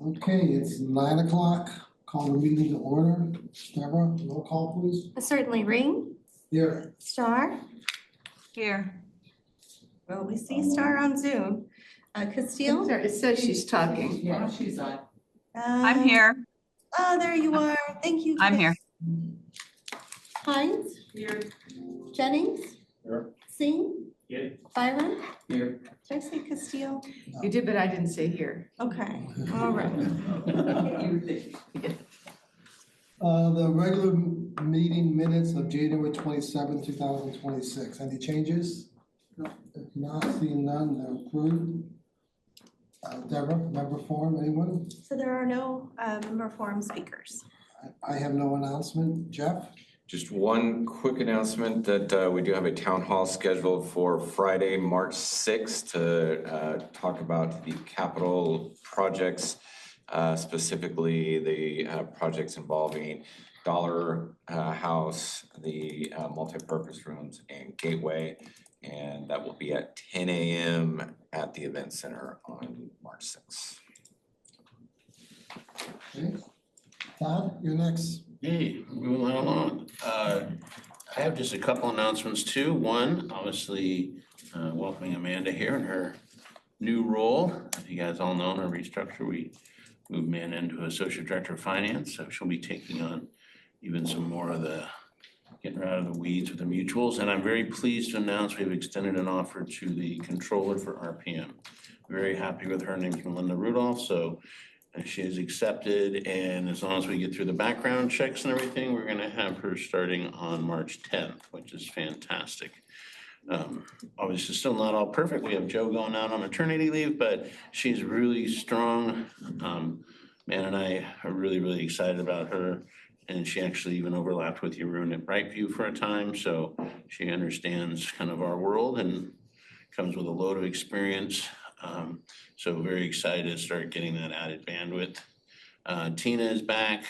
Okay, it's 9 o'clock. Call the meeting to order. Deborah, roll call, please. Certainly. Ring. Here. Star. Here. Well, we see Star on Zoom. Castile. It says she's talking. Yeah, she's on. I'm here. Oh, there you are. Thank you. I'm here. Hines. Here. Jennings. Here. Singh. Here. Byron. Here. Did I say Castile? You did, but I didn't say here. Okay, all right. The regular meeting minutes of January 27, 2026. Any changes? No. If not, seeing none, they're approved. Deborah, member forum, anyone? So there are no member forum speakers. I have no announcement. Jeff? Just one quick announcement that we do have a town hall scheduled for Friday, March 6th to talk about the capital projects, specifically the projects involving Dollar House, the multipurpose rooms and Gateway. And that will be at 10 a.m. at the event center on March 6th. Okay. Todd, you're next. Hey, moving right along. I have just a couple announcements too. One, obviously, welcoming Amanda here in her new role. As you guys all know, in our restructure, we moved Amanda into Associate Director of Finance, so she'll be taking on even some more of the getting her out of the weeds with the mutuals. And I'm very pleased to announce we've extended an offer to the controller for RPM. Very happy with her. Her name's Melinda Rudolph. So she has accepted, and as long as we get through the background checks and everything, we're gonna have her starting on March 10th, which is fantastic. Obviously still not all perfect. We have Joe going out on maternity leave, but she's really strong. Man and I are really, really excited about her. And she actually even overlapped with Jeroen at Brightview for a time. So she understands kind of our world and comes with a load of experience. So very excited to start getting that added bandwidth. Tina is back.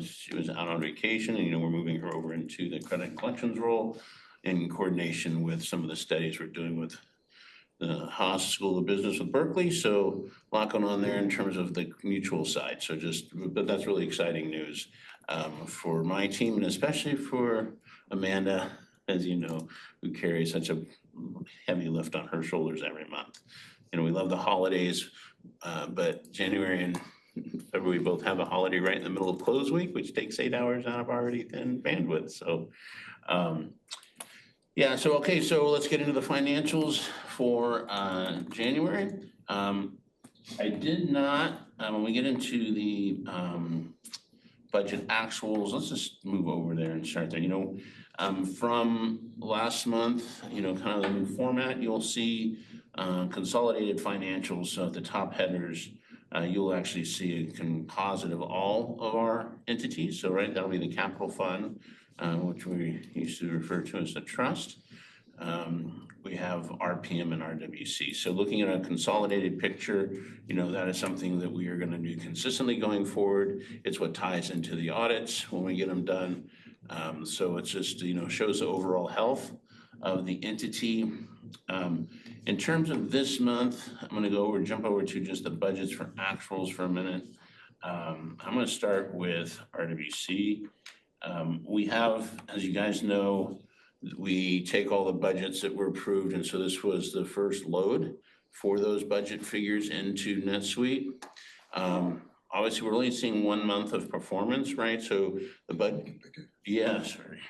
She was out on vacation and, we're moving her over into the credit and collections role in coordination with some of the studies we're doing with the Haas School of Business with Berkeley. So a lot going on there in terms of the mutual side. But that's really exciting news for my team and especially for Amanda, as you know, who carries such a heavy lift on her shoulders every month. We love the holidays, but January and February both have a holiday right in the middle of close week, which takes 8 hours out of our already thin bandwidth. So, so let's get into the financials for January. I did not, when we get into the budget actuals, let's just move over there and start there. From last month, kind of the new format, you'll see consolidated financials. So at the top headers, you'll actually see a composite of all of our entities. So that'll be the capital fund, which we used to refer to as the trust. We have RPM and RWC. So looking at a consolidated picture, that is something that we are going to do consistently going forward. It's what ties into the audits when we get them done. So it's just, shows the overall health of the entity. In terms of this month, I'm going to jump over to just the budgets for actuals for a minute. I'm going to start with RWC. We have, as you guys know, we take all the budgets that were approved, and so this was the first load for those budget figures into NetSuite. Obviously, we're only seeing 1 month of performance, right? So the budget, yeah, sorry.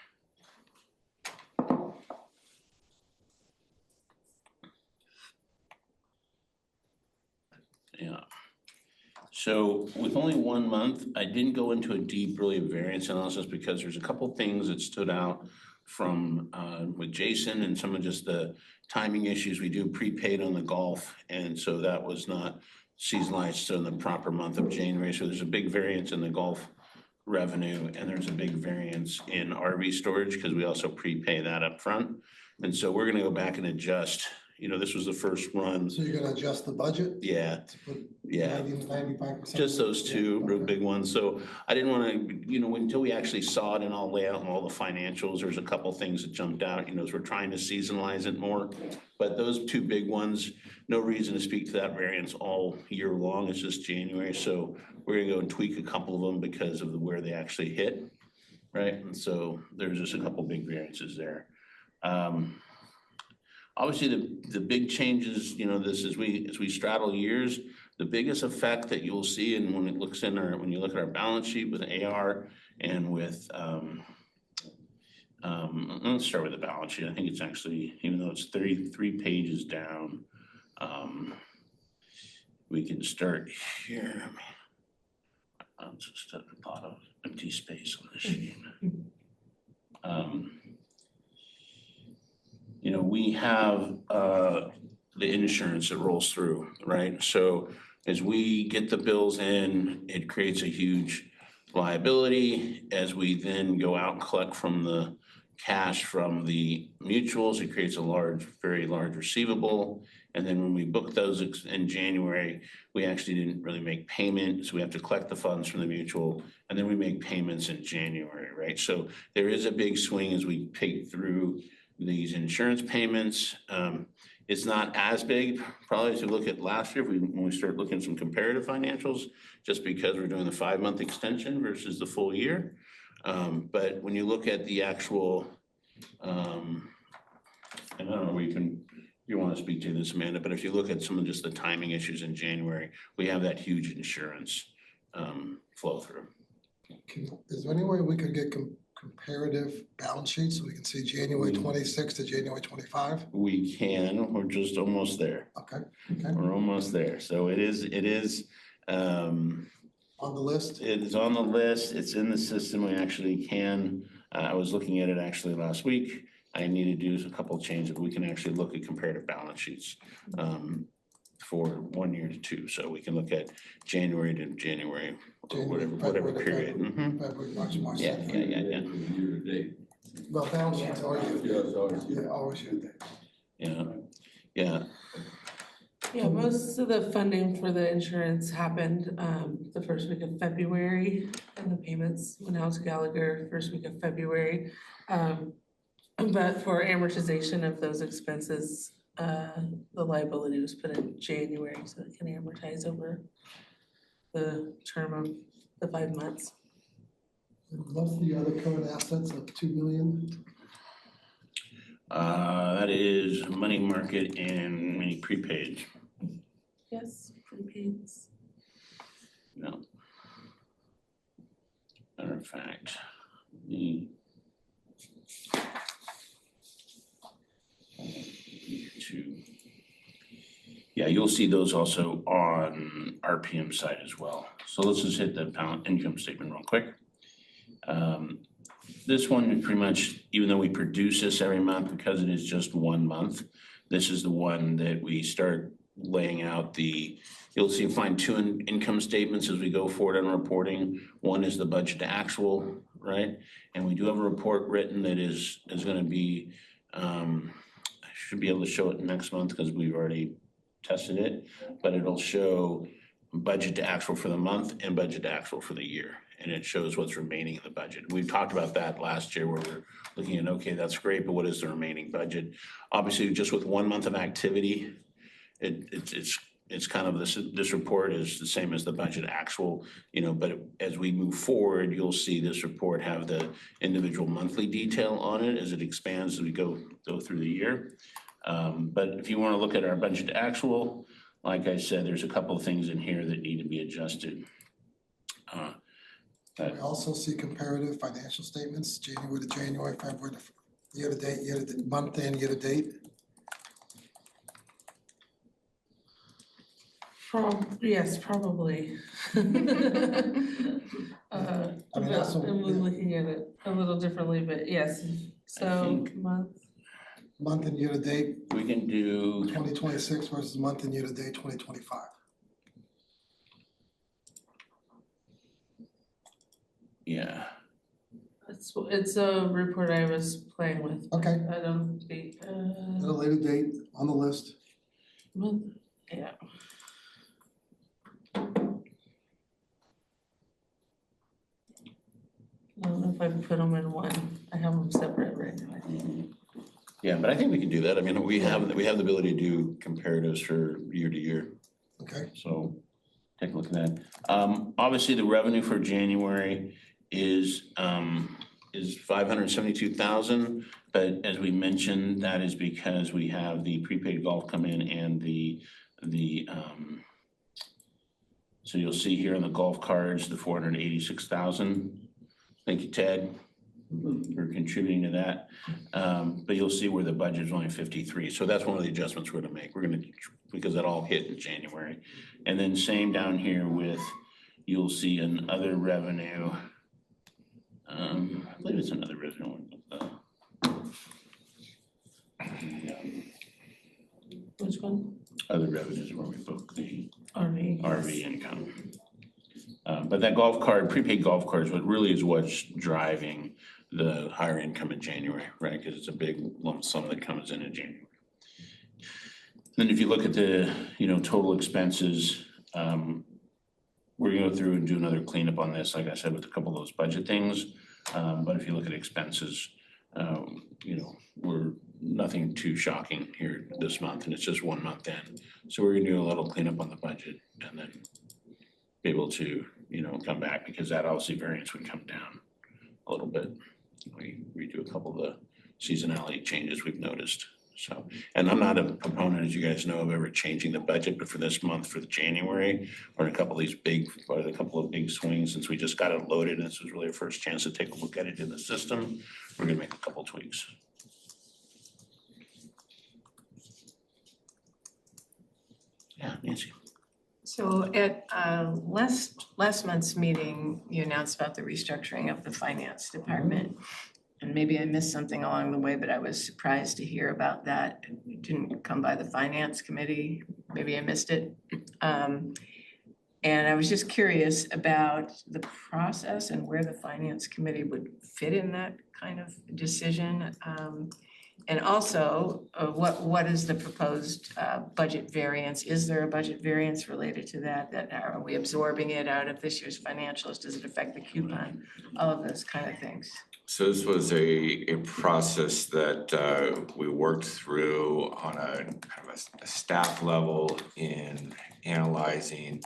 Yeah. So with only 1 month, I didn't go into a deep, really variance analysis because there's a couple things that stood out from with Jason and some of just the timing issues. We do prepaid on the golf, and so that was not seasonalized in the proper month of January. So there's a big variance in the golf revenue, and there's a big variance in RV storage because we also prepay that up front. And so we're gonna go back and adjust. This was the first run. So you're gonna adjust the budget? Yeah, To put yeah. 90-95%? Just those two real okay. big ones. So I didn't want to, until we actually saw it and I'll lay out all the financials, there's a couple things that jumped out, as we're trying to seasonalize it more. But those two big ones, no reason to speak to that variance all year long, it's just January, so we're gonna go and tweak a couple of them because of where they actually hit, right? And so there's just a couple big variances there. Obviously, the big changes, this as we straddle years, the biggest effect that you'll see, and when you look at our balance sheet with AR and with, let's start with the balance sheet. I think it's actually, even though it's 33 pages down, we can start here. I'm just a lot of empty space on the sheet. We have the insurance that rolls through, right? So as we get the bills in, it creates a huge liability. As we then go out and collect from the cash from the mutuals, it creates a very large receivable. And then when we book those in January, we actually didn't really make payments. So we have to collect the funds from the mutual, and then we make payments in January, right? So there is a big swing as we take through these insurance payments. It's not as big, probably, as you look at last year, when we start looking at some comparative financials, just because we're doing the 5-month extension versus the full year. But when you look at the actual, and I don't know, you want to speak to this, Amanda, but if you look at some of just the timing issues in January, we have that huge insurance flow through. Is there any way we could get comparative balance sheets so we can see January 26 to January 25? We can, we're just almost there. Okay. We're almost there. So it is On the list? It is on the list. It's in the system. We actually can, I was looking at it actually last week. I need to do a couple of changes. We can actually look at comparative balance sheets for 1 year to 2. So we can look at January to January, or whatever period. February, March. Yeah. Year to date. Well, balance sheets are Yeah, it's always. Yeah, always year to date. Yeah. Yeah, most of the funding for the insurance happened the first week of February, and the payments went out to Gallagher first week of February. But for amortization of those expenses, the liability was put in January, so it can amortize over the term of the 5 months. What's the other current assets of $2 million? That is money market and many prepaid. Yes, prepaids. No. Matter of fact, you'll see those also on RPM side as well. So let's just hit the income statement real quick. This one is pretty much, even though we produce this every month, because it is just 1 month, this is the one that we start laying out you'll find 2 income statements as we go forward on reporting. One is the budget to actual, right? And we do have a report written that is gonna be, I should be able to show it next month because we've already tested it, but it'll show budget to actual for the month and budget to actual for the year. And it shows what's remaining in the budget. We talked about that last year where we're looking at, okay, that's great, but what is the remaining budget? Obviously, just with 1 month of activity, it's kind of this report is the same as the budget actual, but as we move forward, you'll see this report have the individual monthly detail on it as it expands as we go through the year. But if you want to look at our budget to actual, like I said, there's a couple of things in here that need to be adjusted. We also see comparative financial statements, January to January, February to year to date, month and year to date. Yes, probably. that's what- I'm looking at it a little differently, but yes, so Month and year to date, We can do 2026 versus month and year to date, 2025. Yeah, It's a report I was playing with. Okay. I don't think, At a later date on the list. yeah. I don't know if I put them in one. I have them separate right now, I think. Yeah, but I think we can do that. I mean, we have the ability to do comparatives for year to year. Okay, So take a look at that. Obviously, the revenue for January is 572,000. But as we mentioned, that is because we have the prepaid golf come in and so you'll see here on the golf cards, the 486,000. Thank you, Ted, for contributing to that. But you'll see where the budget is only 53. So that's one of the adjustments we're gonna make. Because that all hit in January. And then same down here with, you'll see an other revenue. I believe it's another revenue one. Which one? Other revenues where we book the RV. RV income. But that golf card, prepaid golf cards, what really is what's driving the higher income in January, right? Because it's a big lump sum that comes in January. Then if you look at the, total expenses, we're gonna go through and do another cleanup on this, like I said, with a couple of those budget things. But if you look at expenses, we're nothing too shocking here this month, and it's just 1 month in. So we're gonna do a little cleanup on the budget and then be able to, come back, because that obviously variance would come down a little bit. We redo a couple of the seasonality changes we've noticed. So, and I'm not a proponent, as you guys know, of ever changing the budget, but for this month, for the January, we're in a couple of big swings, since we just got it loaded, and this was really our first chance to take a look at it in the system. We're gonna make a couple tweaks. Yeah, Nancy. So at last month's meeting, you announced about the restructuring of the finance department. And maybe I missed something along the way, but I was surprised to hear about that. It didn't come by the finance committee. Maybe I missed it. And I was just curious about the process and where the finance committee would fit in that kind of decision. And also, what is the proposed budget variance? Is there a budget variance related to that? Are we absorbing it out of this year's financials? Does it affect the coupon? All of those kind of things. So this was a process that we worked through on a kind of a staff level in analyzing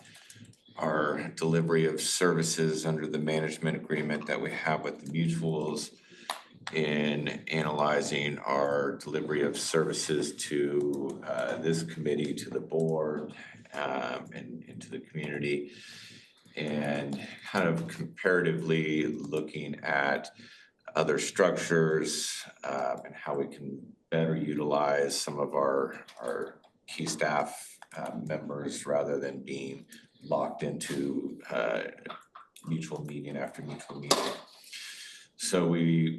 our delivery of services under the management agreement that we have with the mutuals, in analyzing our delivery of services to this committee, to the board, and to the community, and kind of comparatively looking at other structures and how we can better utilize some of our key staff members rather than being locked into mutual meeting after mutual meeting. So we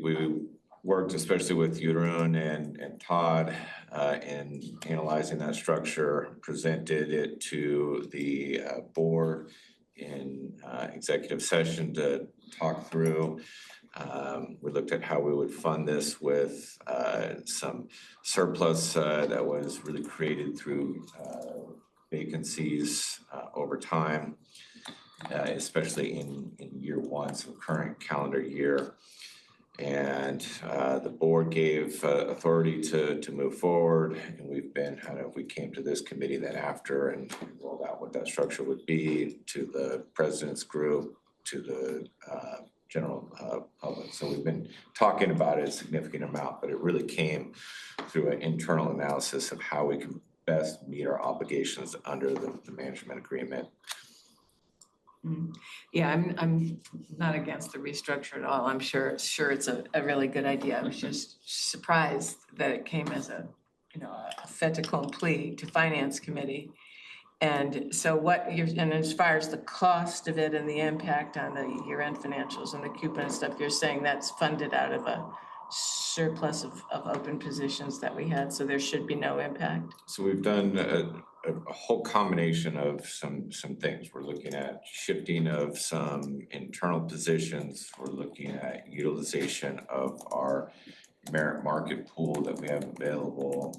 worked especially with Jeroen and Todd in analyzing that structure, presented it to the board in executive session to talk through. We looked at how we would fund this with some surplus that was really created through vacancies over time, especially in year one, so current calendar year. And the board gave authority to move forward, and we came to this committee then after and rolled out what that structure would be to the president's group, to the general public. So we've been talking about it a significant amount, but it really came through an internal analysis of how we can best meet our obligations under the management agreement. Yeah, I'm not against the restructure at all. I'm sure it's a really good idea. I was just surprised that it came as a fait accompli to finance committee. And so and as far as the cost of it and the impact on the year-end financials and the coupon and stuff, you're saying that's funded out of a surplus of open positions that we had, so there should be no impact? So we've done a whole combination of some things. We're looking at shifting of some internal positions. We're looking at utilization of our merit market pool that we have available.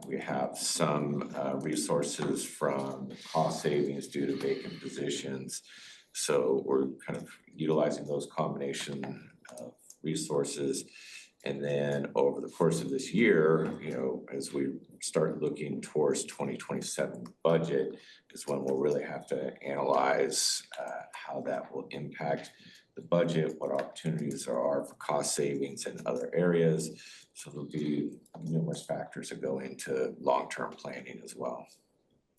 We have some resources from cost savings due to vacant positions. So we're kind of utilizing those combination of resources. And then over the course of this year, as we start looking towards 2027 budget is when we'll really have to analyze how that will impact the budget, what opportunities there are for cost savings in other areas. So there'll be numerous factors that go into long-term planning as well.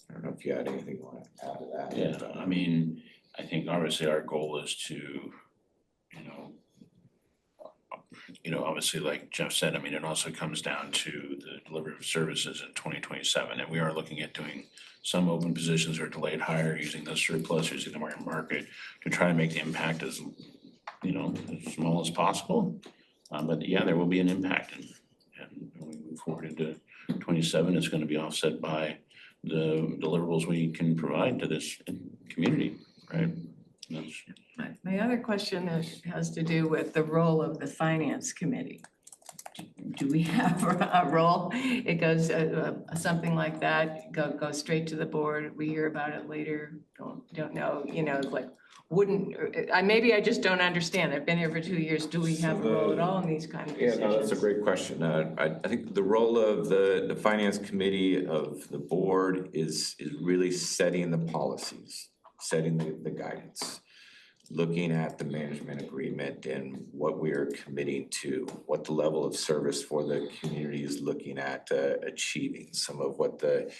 I don't know if you had anything you want to add to that. Yeah, I mean, I think obviously our goal is to, obviously like Jeff said, I mean, it also comes down to the delivery of services in 2027. And we are looking at doing some open positions or delayed hire, using the surplus, using the market to try to make the impact as, as small as possible. But yeah, there will be an impact, and when we move forward into 27, it's going to be offset by the deliverables we can provide to this community, right? My other question has to do with the role of the finance committee. Do we have a role? It goes, something like that, goes straight to the board, we hear about it later, don't know, maybe I just don't understand. I've been here for 2 years. Do we have a role at all in these kind of decisions? Yeah, no, that's a great question. I think the role of the finance committee of the board is really setting the policies, setting the guidance, looking at the management agreement and what we are committing to, what the level of service for the community is looking at achieving. Some of what the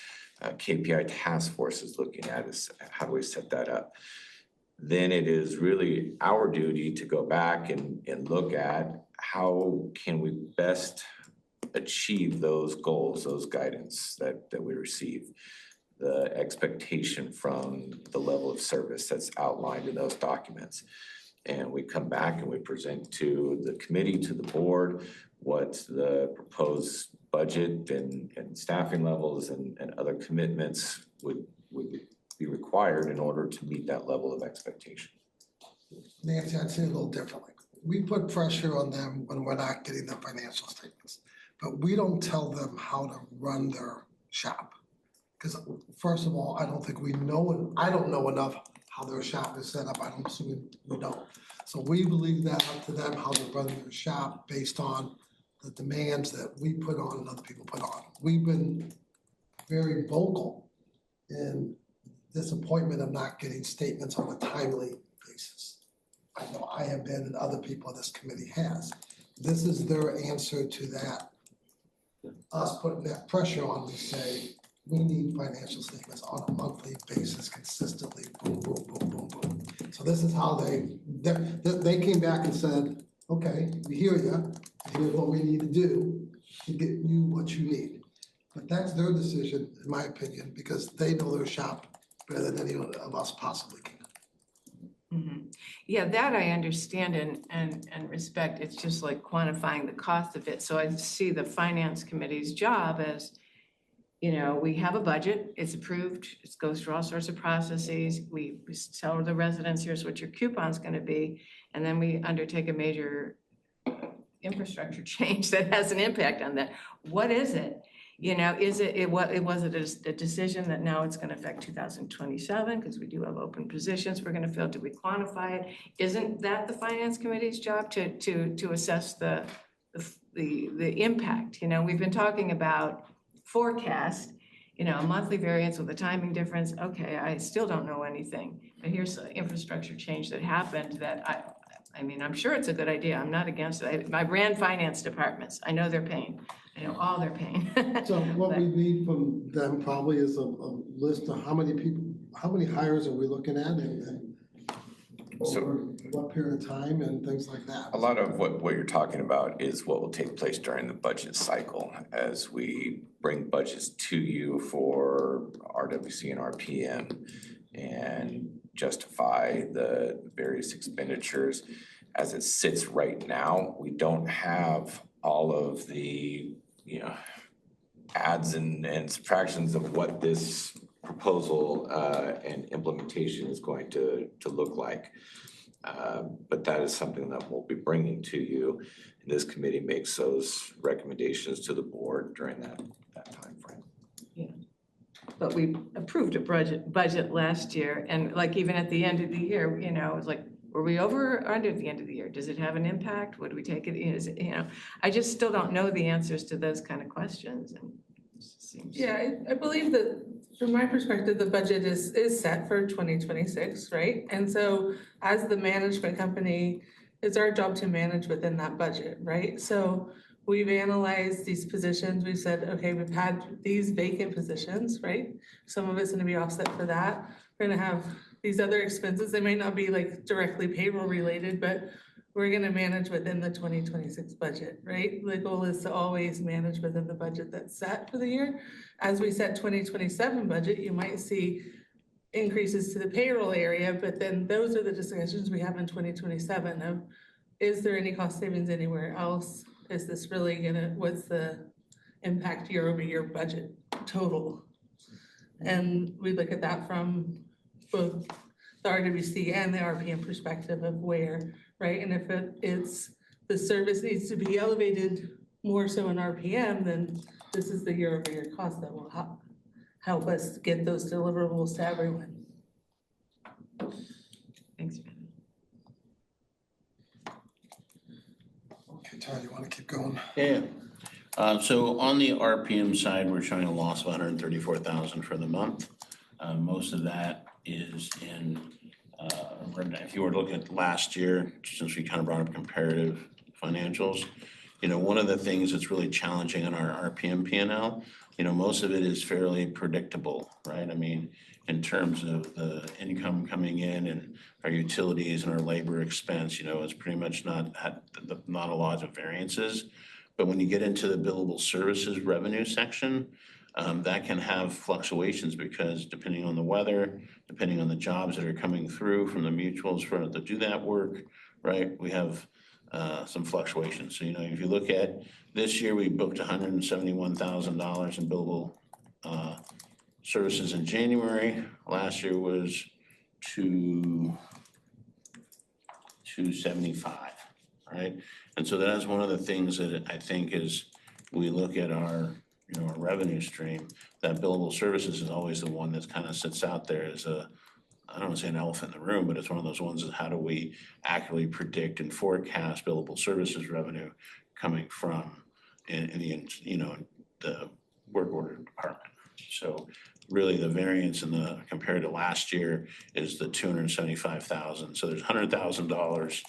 KPI task force is looking at is how do we set that up? Then it is really our duty to go back and look at how can we best achieve those goals, those guidance that we receive, the expectation from the level of service that's outlined in those documents. And we come back and we present to the committee, to the board, what the proposed budget and staffing levels and other commitments would be required in order to meet that level of expectation. Nancy, I'd say it a little differently. We put pressure on them when we're not getting the financial statements, but we don't tell them how to run their shop. Because first of all, I don't think we know, I don't know enough how their shop is set up. I don't assume we don't. So we believe that up to them, how to run their shop based on the demands that we put on and other people put on. We've been very vocal in disappointment of not getting statements on a timely basis. I know I have been and other people on this committee has. This is their answer to that. Us putting that pressure on to say, we need financial statements on a monthly basis consistently, boom, boom, boom, boom, boom. So this is how they came back and said, okay, we hear you. Here's what we need to do to get you what you need. But that's their decision, in my opinion, because they know their shop better than any of us possibly can. Mm-hmm. Yeah, that I understand and respect. It's just like quantifying the cost of it. So I see the finance committee's job as, we have a budget, it's approved, it goes through all sorts of processes. We tell the residents, here's what your coupon's gonna be. And then we undertake a major infrastructure change that has an impact on that. What is it? Was it a decision that now it's going to affect 2027 because we do have open positions we're going to fill? Do we quantify it? Isn't that the finance committee's job to assess the impact? We've been talking about forecast, a monthly variance with a timing difference. Okay, I still don't know anything, but here's the infrastructure change that happened that I'm sure it's a good idea. I'm not against it. I ran finance departments. I know their pain. I know all their pain. So what we need from them probably is a list of how many hires are we looking at and over what period of time and things like that. A lot of what you're talking about is what will take place during the budget cycle as we bring budgets to you for RWC and RPM and justify the various expenditures. As it sits right now, we don't have all of the adds and subtractions of what this proposal and implementation is going to look like. But that is something that we'll be bringing to you. And this committee makes those recommendations to the board during that time frame. Yeah. But we approved a budget last year, and like even at the end of the year, it was like Were we over or under at the end of the year? Does it have an impact? Would we take it, is it, I just still don't know the answers to those kind of questions and it just seems. Yeah, I believe that from my perspective, the budget is set for 2026, right? And so as the management company, it's our job to manage within that budget, right? So we've analyzed these positions. We've said, okay, we've had these vacant positions, right? Some of it's gonna be offset for that. We're gonna have these other expenses. They may not be like directly payroll related, but we're gonna manage within the 2026 budget, right? The goal is to always manage within the budget that's set for the year. As we set 2027 budget, you might see increases to the payroll area, but then those are the discussions we have in 2027 of, is there any cost savings anywhere else? Is this really what's the impact year over year budget total? And we look at that from both the RWC and the RPM perspective of where, right? And if it's the service needs to be elevated more so in RPM, then this is the year over year cost that will help us get those deliverables to everyone. Thanks. Okay, Todd, you wanna keep going? Yeah. So on the RPM side, we're showing a loss of 134,000 for the month. Most of that is in, if you were to look at last year, since we kind of brought up comparative financials, one of the things that's really challenging on our RPM P&L, most of it is fairly predictable, right? I mean, in terms of the income coming in and our utilities and our labor expense, it's pretty much not a lot of variances. But when you get into the billable services revenue section, that can have fluctuations because depending on the weather, depending on the jobs that are coming through from the mutuals to do that work, right? We have some fluctuations. So, if you look at this year, we booked $171,000 in billable services in January. Last year was $275, right? And so that is one of the things that I think is we look at our our revenue stream, that billable services is always the one that kind of sits out there as I don't want to say an elephant in the room, but it's one of those ones that how do we accurately predict and forecast billable services revenue coming from in the work order department. So really the variance compared to last year is the $275,000. So there's $100,000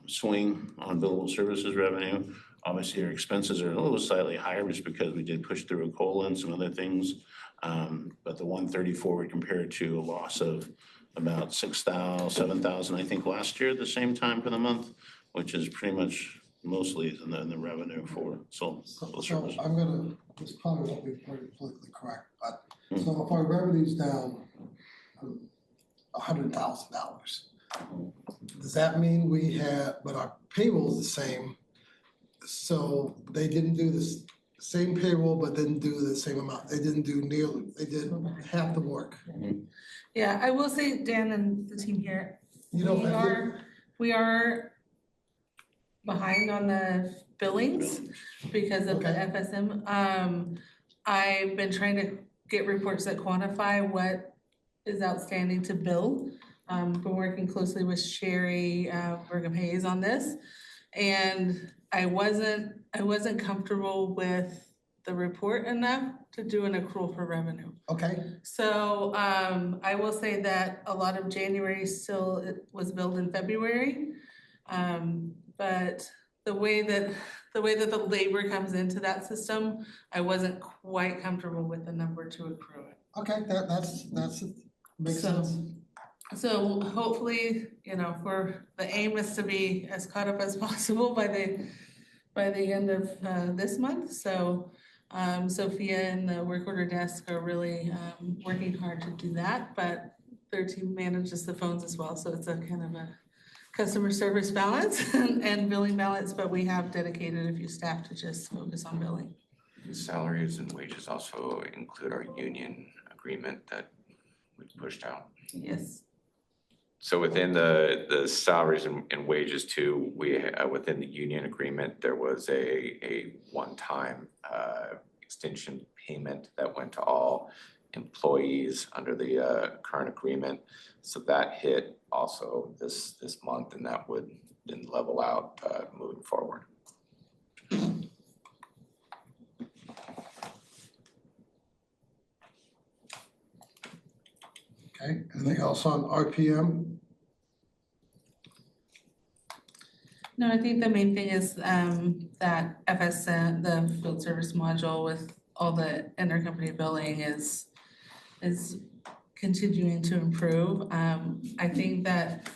swing on billable services revenue. Obviously, our expenses are a little slightly higher just because we did push through a COLA and some other things. But the 134 we compared to a loss of about 6,000, 7,000, I think, last year at the same time for the month, which is pretty much mostly in the revenue for So this probably won't be politically correct, but so if our revenue's down $100,000, does that mean but our payroll's the same? So they didn't do the same payroll, but didn't do the same amount. They did half the work. Yeah, I will say, Dan and the team here, we are behind on the billings because of the FSM. I've been trying to get reports that quantify what is outstanding to bill. Been working closely with Sherry Brigham Hayes on this. And I wasn't comfortable with the report enough to do an accrual for revenue. Okay. So I will say that a lot of January still was billed in February. But the way that the labor comes into that system, I wasn't quite comfortable with the number to accrue it. Okay, that's makes sense. So hopefully, the aim is to be as caught up as possible by the end of this month. So Sophia and the work order desk are really working hard to do that, but their team manages the phones as well. So it's a kind of a customer service balance and billing balance, but we have dedicated a few staff to just focus on billing. Salaries and wages also include our union agreement that we pushed out. Yes. So within the salaries and wages too, within the union agreement, there was a one-time extension payment that went to all employees under the current agreement. So that hit also this month, and that would then level out moving forward. Okay, anything else on RPM? No, I think the main thing is that FSM, the field service module with all the intercompany billing is continuing to improve. I think that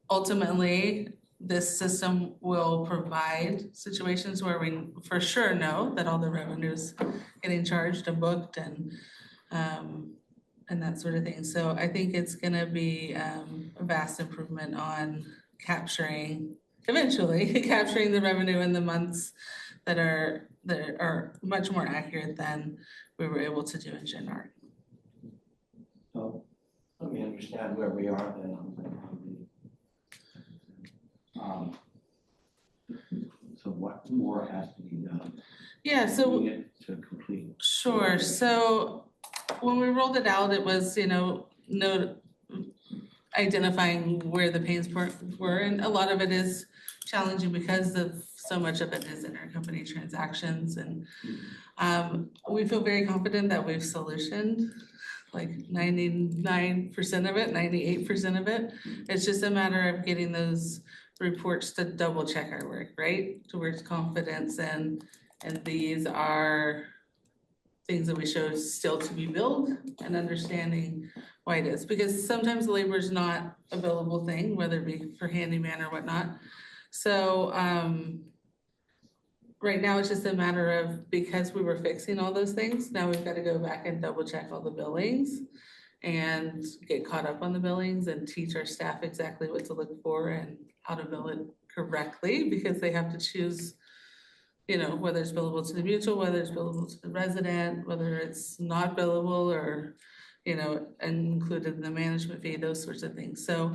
ultimately, this system will provide situations where we for sure know that all the revenue's getting charged and booked and that sort of thing. So I think it's gonna be a vast improvement on eventually capturing the revenue in the months that are much more accurate than we were able to do in GenArt. So let me understand where we are then on so what more has to be done? Yeah, so Doing it to complete. sure, so when we rolled it out, it was, identifying where the pains were, and a lot of it is challenging because of so much of it is intercompany transactions, and we feel very confident that we've solutioned like 99% of it, 98% of it. It's just a matter of getting those reports to double check our work, right? Towards confidence, and these are things that we show still to be billed, and understanding why it is, because sometimes labor is not a billable thing, whether it be for handyman or whatnot. So right now it's just a matter of, because we were fixing all those things, now we've got to go back and double check all the billings and get caught up on the billings and teach our staff exactly what to look for and how to bill it correctly, because they have to choose, whether it's billable to the mutual, whether it's billable to the resident, whether it's not billable or, included in the management fee, those sorts of things. So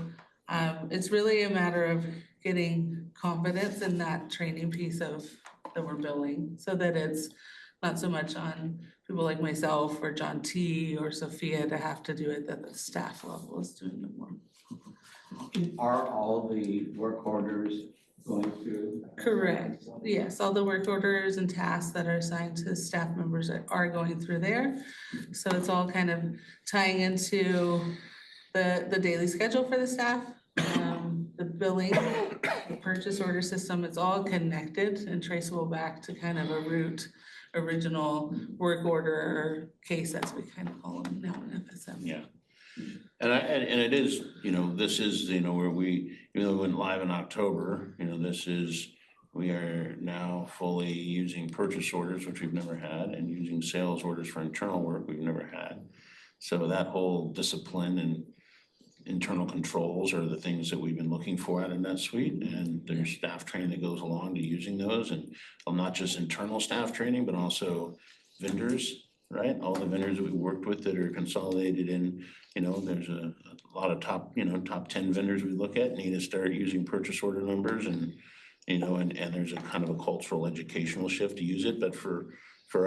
it's really a matter of getting confidence in that training piece of that we're billing, so that it's not so much on people like myself or John T. or Sophia to have to do it, that the staff level is doing it more. Are all the work orders going through? Correct. Yes, all the work orders and tasks that are assigned to staff members are going through there. So it's all kind of tying into the daily schedule for the staff, the billing, the purchase order system. It's all connected and traceable back to kind of a original work order or case, as we kind of call them now in FSM. Yeah. And it is, this is, where we, even though we went live in October, we are now fully using purchase orders, which we've never had, and using sales orders for internal work we've never had. So that whole discipline and internal controls are the things that we've been looking for out of NetSuite, and there's staff training that goes along to using those, and not just internal staff training, but also vendors, right? All the vendors that we worked with that are consolidated in, there's a lot of top 10 vendors we look at need to start using purchase order numbers, and there's a kind of a cultural educational shift to use it. But for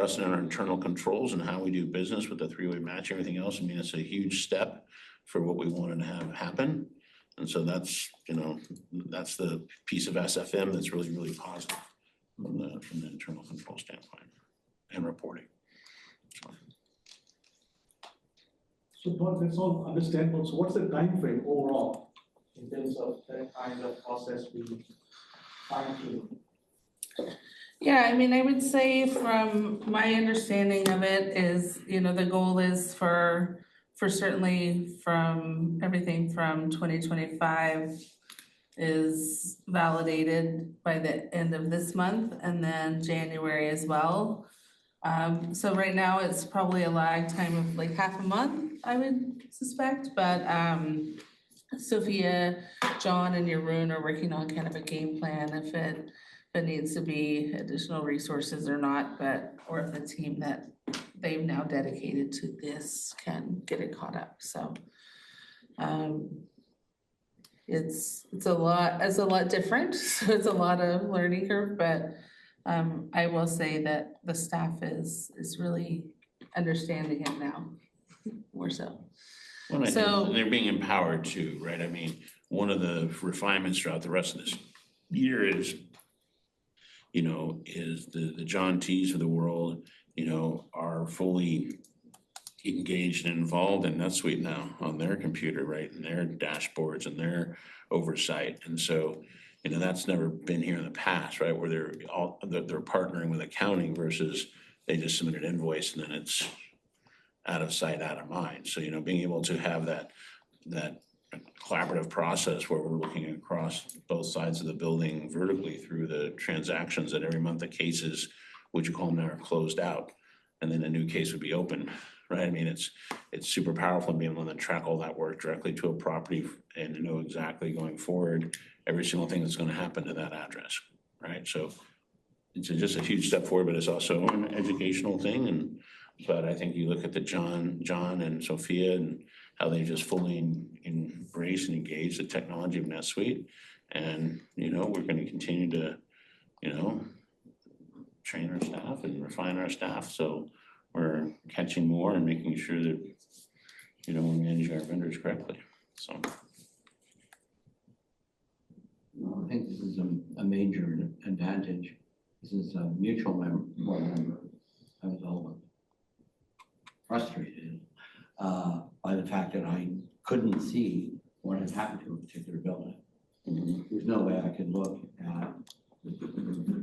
us and our internal controls and how we do business with the three-way match, everything else, it's a huge step for what we wanted to have happen. And so that's the piece of SFM that's really, really positive from the internal control standpoint and reporting. So that's all understandable. So what's the time frame overall in terms of the kind of process we find to? Yeah, I would say from my understanding of it is, the goal is for certainly from everything from 2025 is validated by the end of this month, and then January as well. So right now it's probably a lag time of like half a month, I would suspect, but Sophia, John, and Jeroen are working on kind of a game plan if it needs to be additional resources or not, or if the team that they've now dedicated to this can get it caught up. So it's a lot different. So it's a lot of learning curve, but I will say that the staff is really understanding it now, more so. Well, I think So- they're being empowered too, right? I mean, one of the refinements throughout the rest of this year is, is the John T's of the world, are fully engaged and involved in NetSuite now on their computer, right? And their dashboards and their oversight. And so, that's never been here in the past, right? Where they're partnering with accounting versus they just submit an invoice and then it's out of sight, out of mind. So, being able to have that collaborative process where we're looking across both sides of the building vertically through the transactions, that every month the cases, which you call them now, are closed out. And then a new case would be open, right? I mean, it's super powerful to be able to then track all that work directly to a property and to know exactly going forward every single thing that's gonna happen to that address, right? So it's just a huge step forward, but it's also an educational thing. But I think you look at the John and Sophia and how they just fully embrace and engage the technology of NetSuite. And, we're gonna continue to, train our staff and refine our staff. So we're catching more and making sure that, we're managing our vendors correctly, so. Well, I think this is a major advantage. This is a mutual board member. I was all frustrated by the fact that I couldn't see what had happened to a particular building. There's no way I could look at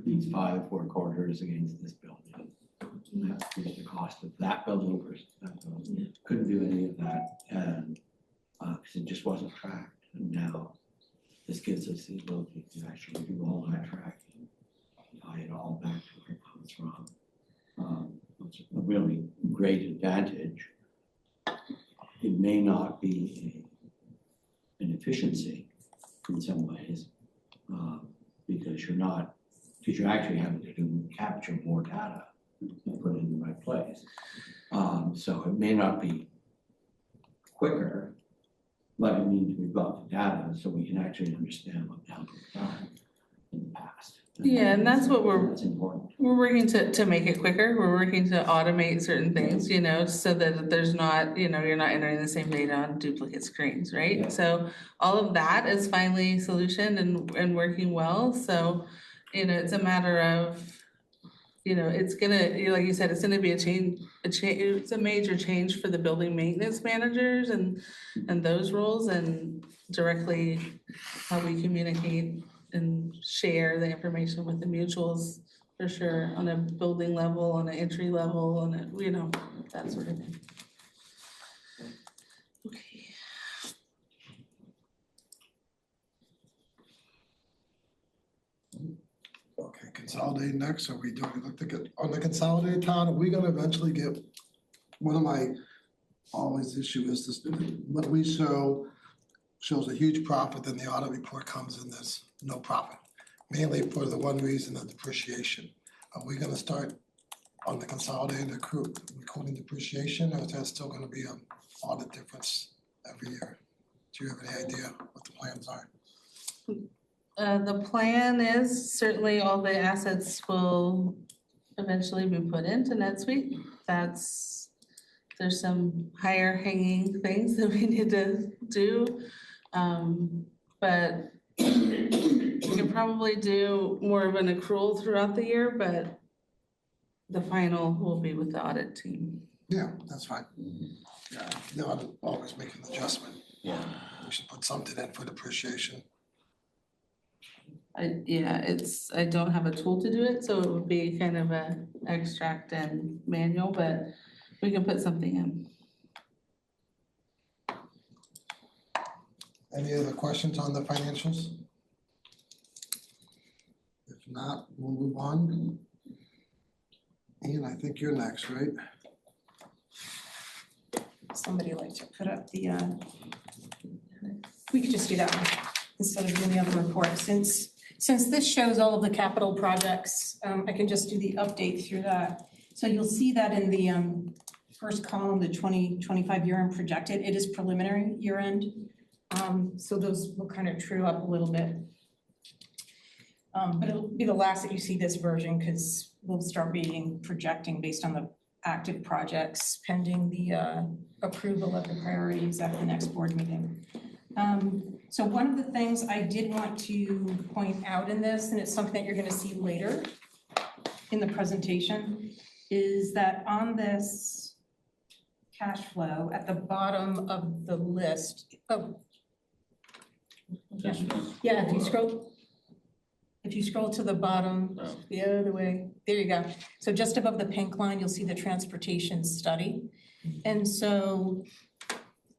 these 5 work orders against this building. And that's just the cost of that building versus that building. Couldn't do any of that, and because it just wasn't tracked. And now this gives us the ability to actually do all that tracking, tie it all back to where it comes from. It's a really great advantage. It may not be an efficiency in some ways, because you're actually having to capture more data and put it in the right place. So it may not be quicker, but it means we've got the data so we can actually understand what the hell we've done in the past. Yeah, and that's what That's important. we're working to make it quicker. We're working to automate certain things, so that there's not, you're not entering the same data on duplicate screens, right? Yeah. So all of that is finally solutioned and working well. So, it's a matter of, it's gonna, like you said, it's gonna be it's a major change for the building maintenance managers and those roles, and directly how we communicate and share the information with the mutuals, for sure, on a building level, on an entry level, on a, that sort of thing. Okay. Okay, consolidate next, so we look to get, on the consolidated town, are we gonna eventually get, one of my always issue is this, what we shows a huge profit, then the audit report comes in, there's no profit. Mainly for the one reason of depreciation. Are we gonna start on the consolidated recording depreciation, or is that still gonna be an audit difference every year? Do you have any idea what the plans are? The plan is certainly all the assets will eventually be put into NetSuite. There's some higher hanging things that we need to do. But we can probably do more of an accrual throughout the year, but the final will be with the audit team. Yeah, that's fine. Yeah, the audit always make an adjustment. Yeah. We should put something in for depreciation. I don't have a tool to do it, so it would be kind of a extract and manual, but we can put something in. Any other questions on the financials? If not, we'll move on. Ian, I think you're next, right? Somebody like to put up the, we could just do that one instead of doing the other report. Since this shows all of the capital projects, I can just do the update through that. So you'll see that in the first column, the 2025 year-end projected, it is preliminary year-end. So those will kind of true up a little bit. But it'll be the last that you see this version because we'll start projecting based on the active projects pending the approval of the priorities at the next board meeting. So one of the things I did want to point out in this, and it's something that you're gonna see later in the presentation, is that on this cash flow, at the bottom of the list, yeah, if you scroll to the bottom, Oh. the other way, there you go. So just above the pink line, you'll see the transportation study. And so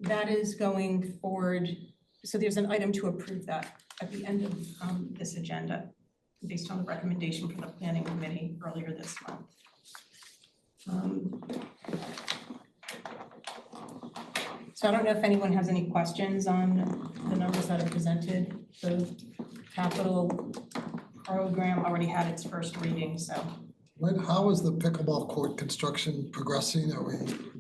that is going forward, so there's an item to approve that at the end of this agenda, based on the recommendation from the planning committee earlier this month. So I don't know if anyone has any questions on the numbers that are presented. The capital program already had its first reading, so. How is the pickleball court construction progressing?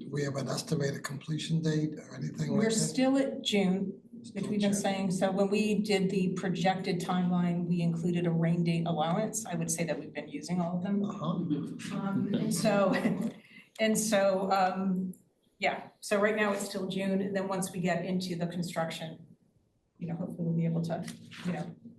We have an estimated completion date or anything like We're that? still at June, which we've been saying. So when we did the projected timeline, we included a rain date allowance. I would say that we've been using all of them. Yeah, so right now it's still June, and then once we get into the construction, hopefully we'll be able to,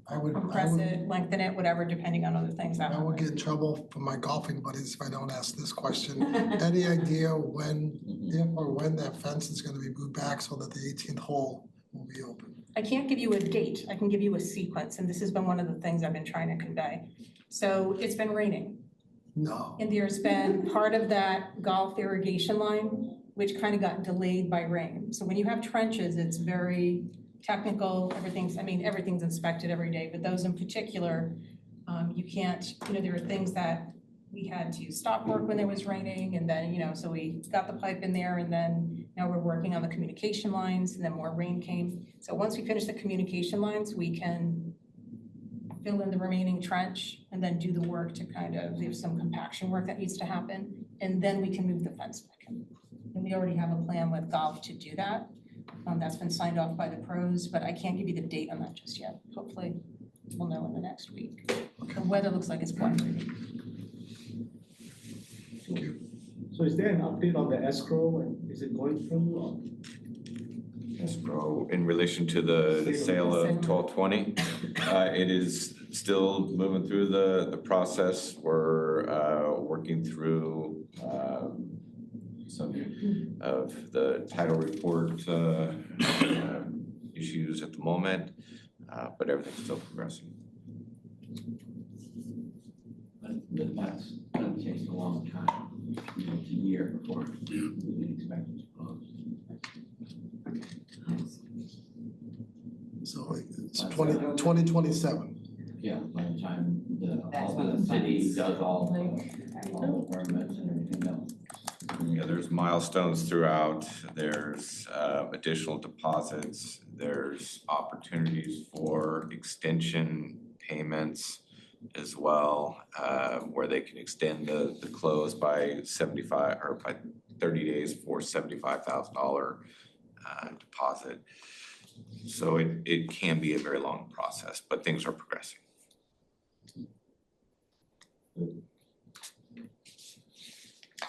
I would compress it, lengthen it, whatever, depending on other things that I will happen. get in trouble from my golfing buddies if I don't ask this question. Any idea when, if or when that fence is gonna be moved back so that the 18th hole will be open? I can't give you a date, I can give you a sequence, and this has been one of the things I've been trying to convey. So it's been raining, No. and there's been part of that golf irrigation line, which kind of got delayed by rain. So when you have trenches, it's very technical, everything's inspected every day, but those in particular, you can't, there are things that we had to stop work when there was raining, and then, so we got the pipe in there, and then now we're working on the communication lines, and then more rain came. So once we finish the communication lines, we can fill in the remaining trench and then do the work to there's some compaction work that needs to happen, and then we can move the fence back in. And we already have a plan with golf to do that. That's been signed off by the pros, but I can't give you the date on that just yet. Hopefully, we'll know in the next week. The weather looks like it's cooperating. So is there an update on the escrow, and is it going through, or? Escrow in relation to the sale of 1220. It is still moving through the process. We're working through some of the title report issues at the moment, but everything's still progressing. But that's gonna take a long time, it's a year before we can expect it to close. So it's 2027. Yeah, by the time the city does all the permits and everything else. Yeah, there's milestones throughout. There's additional deposits. There's opportunities for extension payments as well, where they can extend the close by 75 or by 30 days for $75,000 deposit. So it can be a very long process, but things are progressing.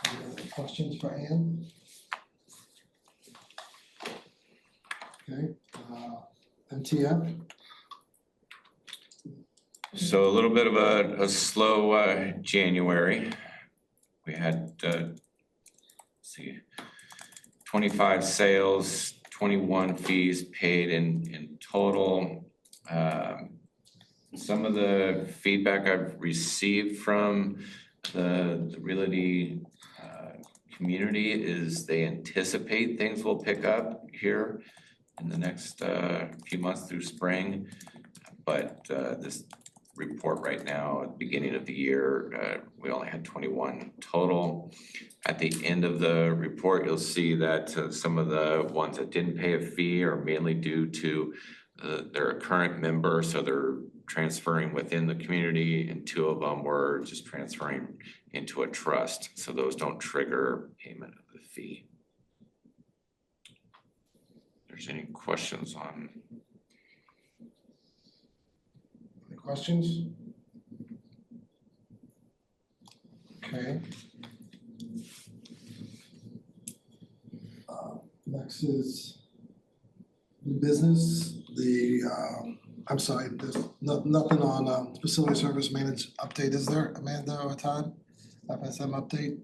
Any other questions for Ann? Okay, MTF? So a little bit of a slow January. We had, let's see, 25 sales, 21 fees paid in total. Some of the feedback I've received from the realty community is they anticipate things will pick up here in the next few months through spring. But this report right now, at the beginning of the year, we only had 21 total. At the end of the report, you'll see that some of the ones that didn't pay a fee are mainly due to they're a current member, so they're transferring within the community, and 2 of them were just transferring into a trust, so those don't trigger payment of the fee. If there's any questions on? Any questions? Next is new business, I'm sorry, there's nothing on facility service managed update, is there, Amanda or Todd? FSM update?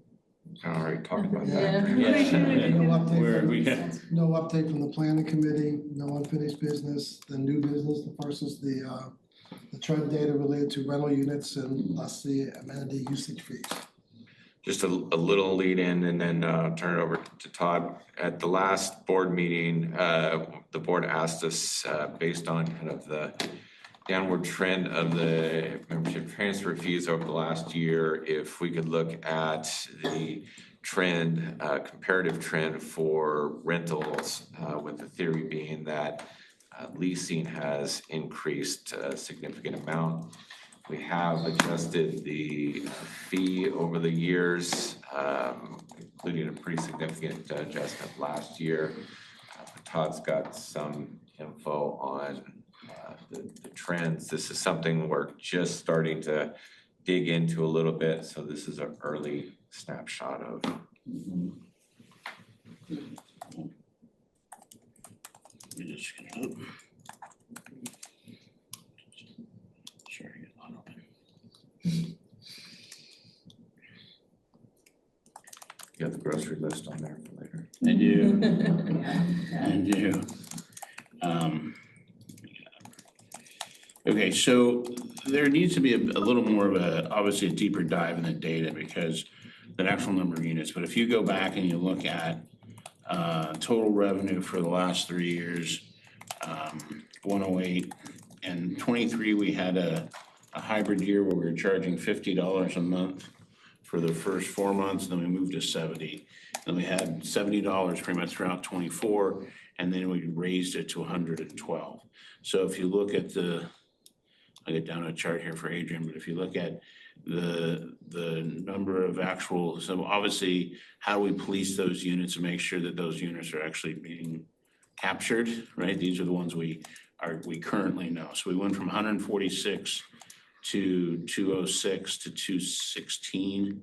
I already talked about that. Yeah. No update Where from- we got, No update from the planning committee, no unfinished business, the new business, the first is the trend data related to rental units and lastly amenity usage fees. Just a little lead in and then turn it over to Todd. At the last board meeting, the board asked us, based on kind of the downward trend of the membership transfer fees over the last year, if we could look at the trend, comparative trend for rentals, with the theory being that leasing has increased a significant amount. We have adjusted the fee over the years, including a pretty significant adjustment last year. Todd's got some info on the trends. This is something we're just starting to dig into a little bit, so this is an early snapshot of. let me just get it up. Sure, it's not open. You got the grocery list on there for later. I do. I do. Okay, so there needs to be a little more of obviously a deeper dive in the data because the actual number of units, but if you go back and you look at total revenue for the last 3 years, 108, and 23, we had a hybrid year where we were charging $50 a month for the first 4 months, then we moved to 70. Then we had $70 pretty much throughout 24, and then we raised it to 112. So if you look at I get down a chart here for Adrian, but if you look at the number of actual, so obviously how do we police those units and make sure that those units are actually being captured, right? These are the ones we currently know. So we went from 146 to 206 to 216.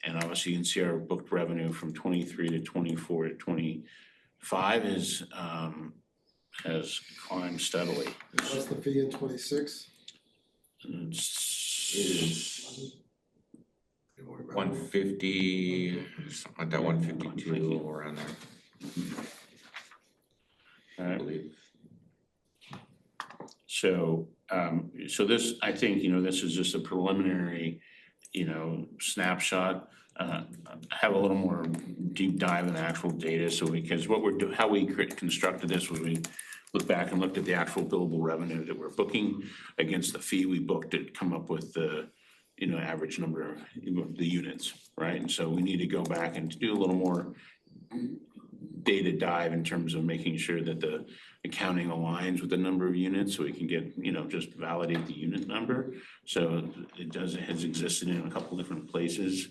And obviously you can see our booked revenue from 23 to 24 to 25 has climbed steadily. What's the fee in 26? It's 150, something like that, 152 around there. I believe. So this, I think, this is just a preliminary, snapshot. Have a little more deep dive in the actual data. So because how we constructed this was we looked back and looked at the actual billable revenue that we're booking against the fee we booked to come up with the, average number of the units, right? And so we need to go back and do a little more data dive in terms of making sure that the accounting aligns with the number of units so we can get, just validate the unit number. So it has existed in a couple different places.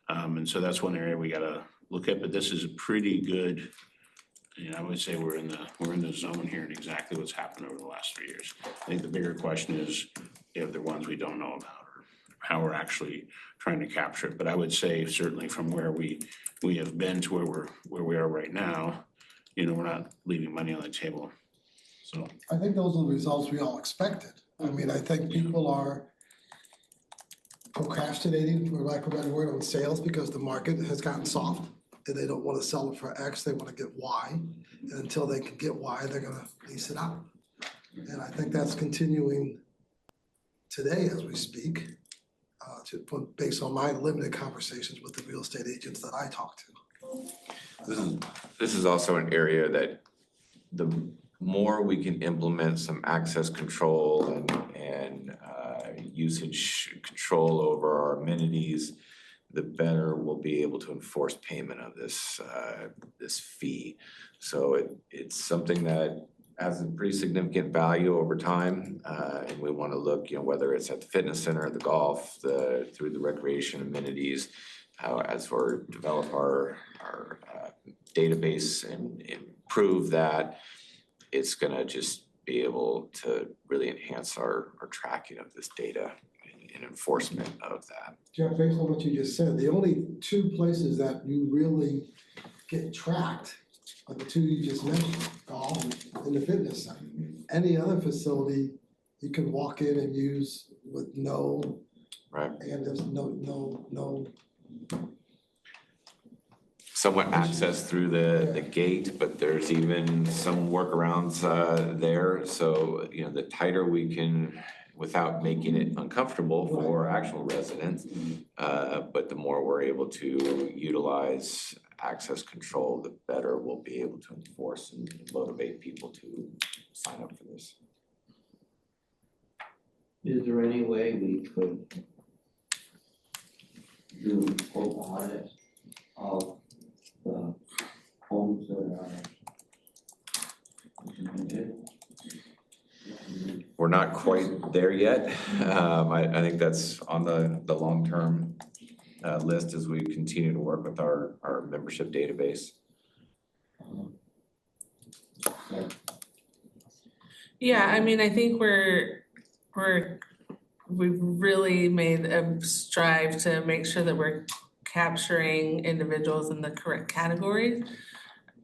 And so that's one area we gotta look at, but this is a pretty good, I would say we're in the zone here and exactly what's happened over the last 3 years. I think the bigger question is if there are ones we don't know about or how we're actually trying to capture it. But I would say certainly from where we have been to where we are right now, we're not leaving money on the table. So I think those are the results we all expected. I mean, I think people are procrastinating, for lack of a better word, on sales because the market has gotten soft and they don't want to sell it for X, they want to get Y. And until they can get Y, they're gonna lease it out. And I think that's continuing today as we speak, based on my limited conversations with the real estate agents that I talk to. This is also an area that the more we can implement some access control and usage control over our amenities, the better we'll be able to enforce payment of this fee. So it's something that has a pretty significant value over time, and we want to look, whether it's at the fitness center, the golf, through the recreation amenities, as we develop our database and improve that, it's gonna just be able to really enhance our tracking of this data and enforcement of that. Jeff, based on what you just said, the only two places that you really get tracked are the two you just mentioned, golf and the fitness center. Any other facility you can walk in and use with no. Right. And there's no. Somewhat access through the gate, but there's even some workarounds there. So, you know, the tighter we can, without making it uncomfortable for actual residents, but the more we're able to utilize access control, the better we'll be able to enforce and motivate people to sign up for this. Is there any way we could do a full audit of the homes that are implemented? We're not quite there yet. I think that's on the long-term list as we continue to work with our membership database. Yeah, I mean, I think we've really made a strive to make sure that we're capturing individuals in the correct categories.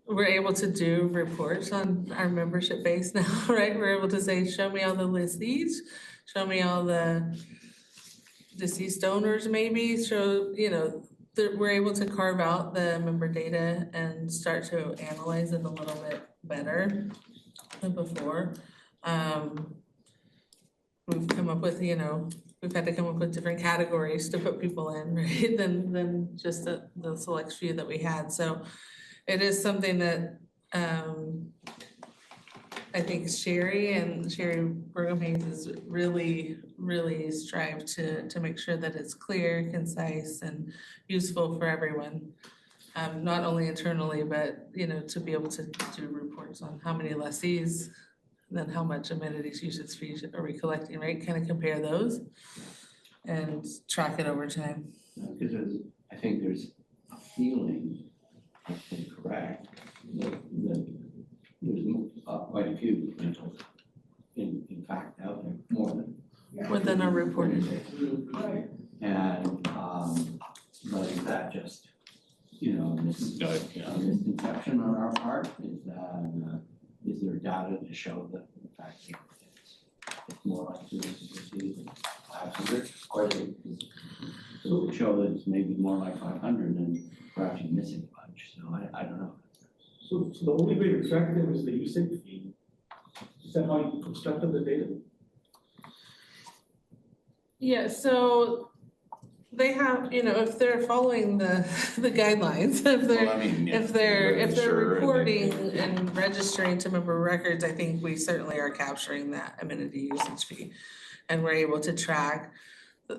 We're able to do reports on our membership base now, right? We're able to say, show me all the listees, show me all the deceased donors maybe, show, you know, we're able to carve out the member data and start to analyze it a little bit better than before. We've come up with, you know, we've had to come up with different categories to put people in, right, than just the select few that we had. So it is something that I think Sherry Burgum-Hayes is really strive to make sure that it's clear, concise, and useful for everyone. Not only internally, but, you know, to be able to do reports on how many lessees, then how much amenities usage fees are we collecting, right? Kind of compare those and track it over time. Because I think there's a feeling, I think correct, that there's quite a few rentals in fact out there, more than are reported. And but is that just, you know, misconception on our part? Is there data to show that in fact it's more like 250 than 500? Quite a bit. So to show that it's maybe more like 500 and we're actually missing a bunch. So I don't know. So the only way to track them is the usage fee. Is that how you constructed the data? Yeah, so they have, you know, if they're following the guidelines, if they're reporting and registering to member records, I think we certainly are capturing that amenity usage fee. And we're able to track,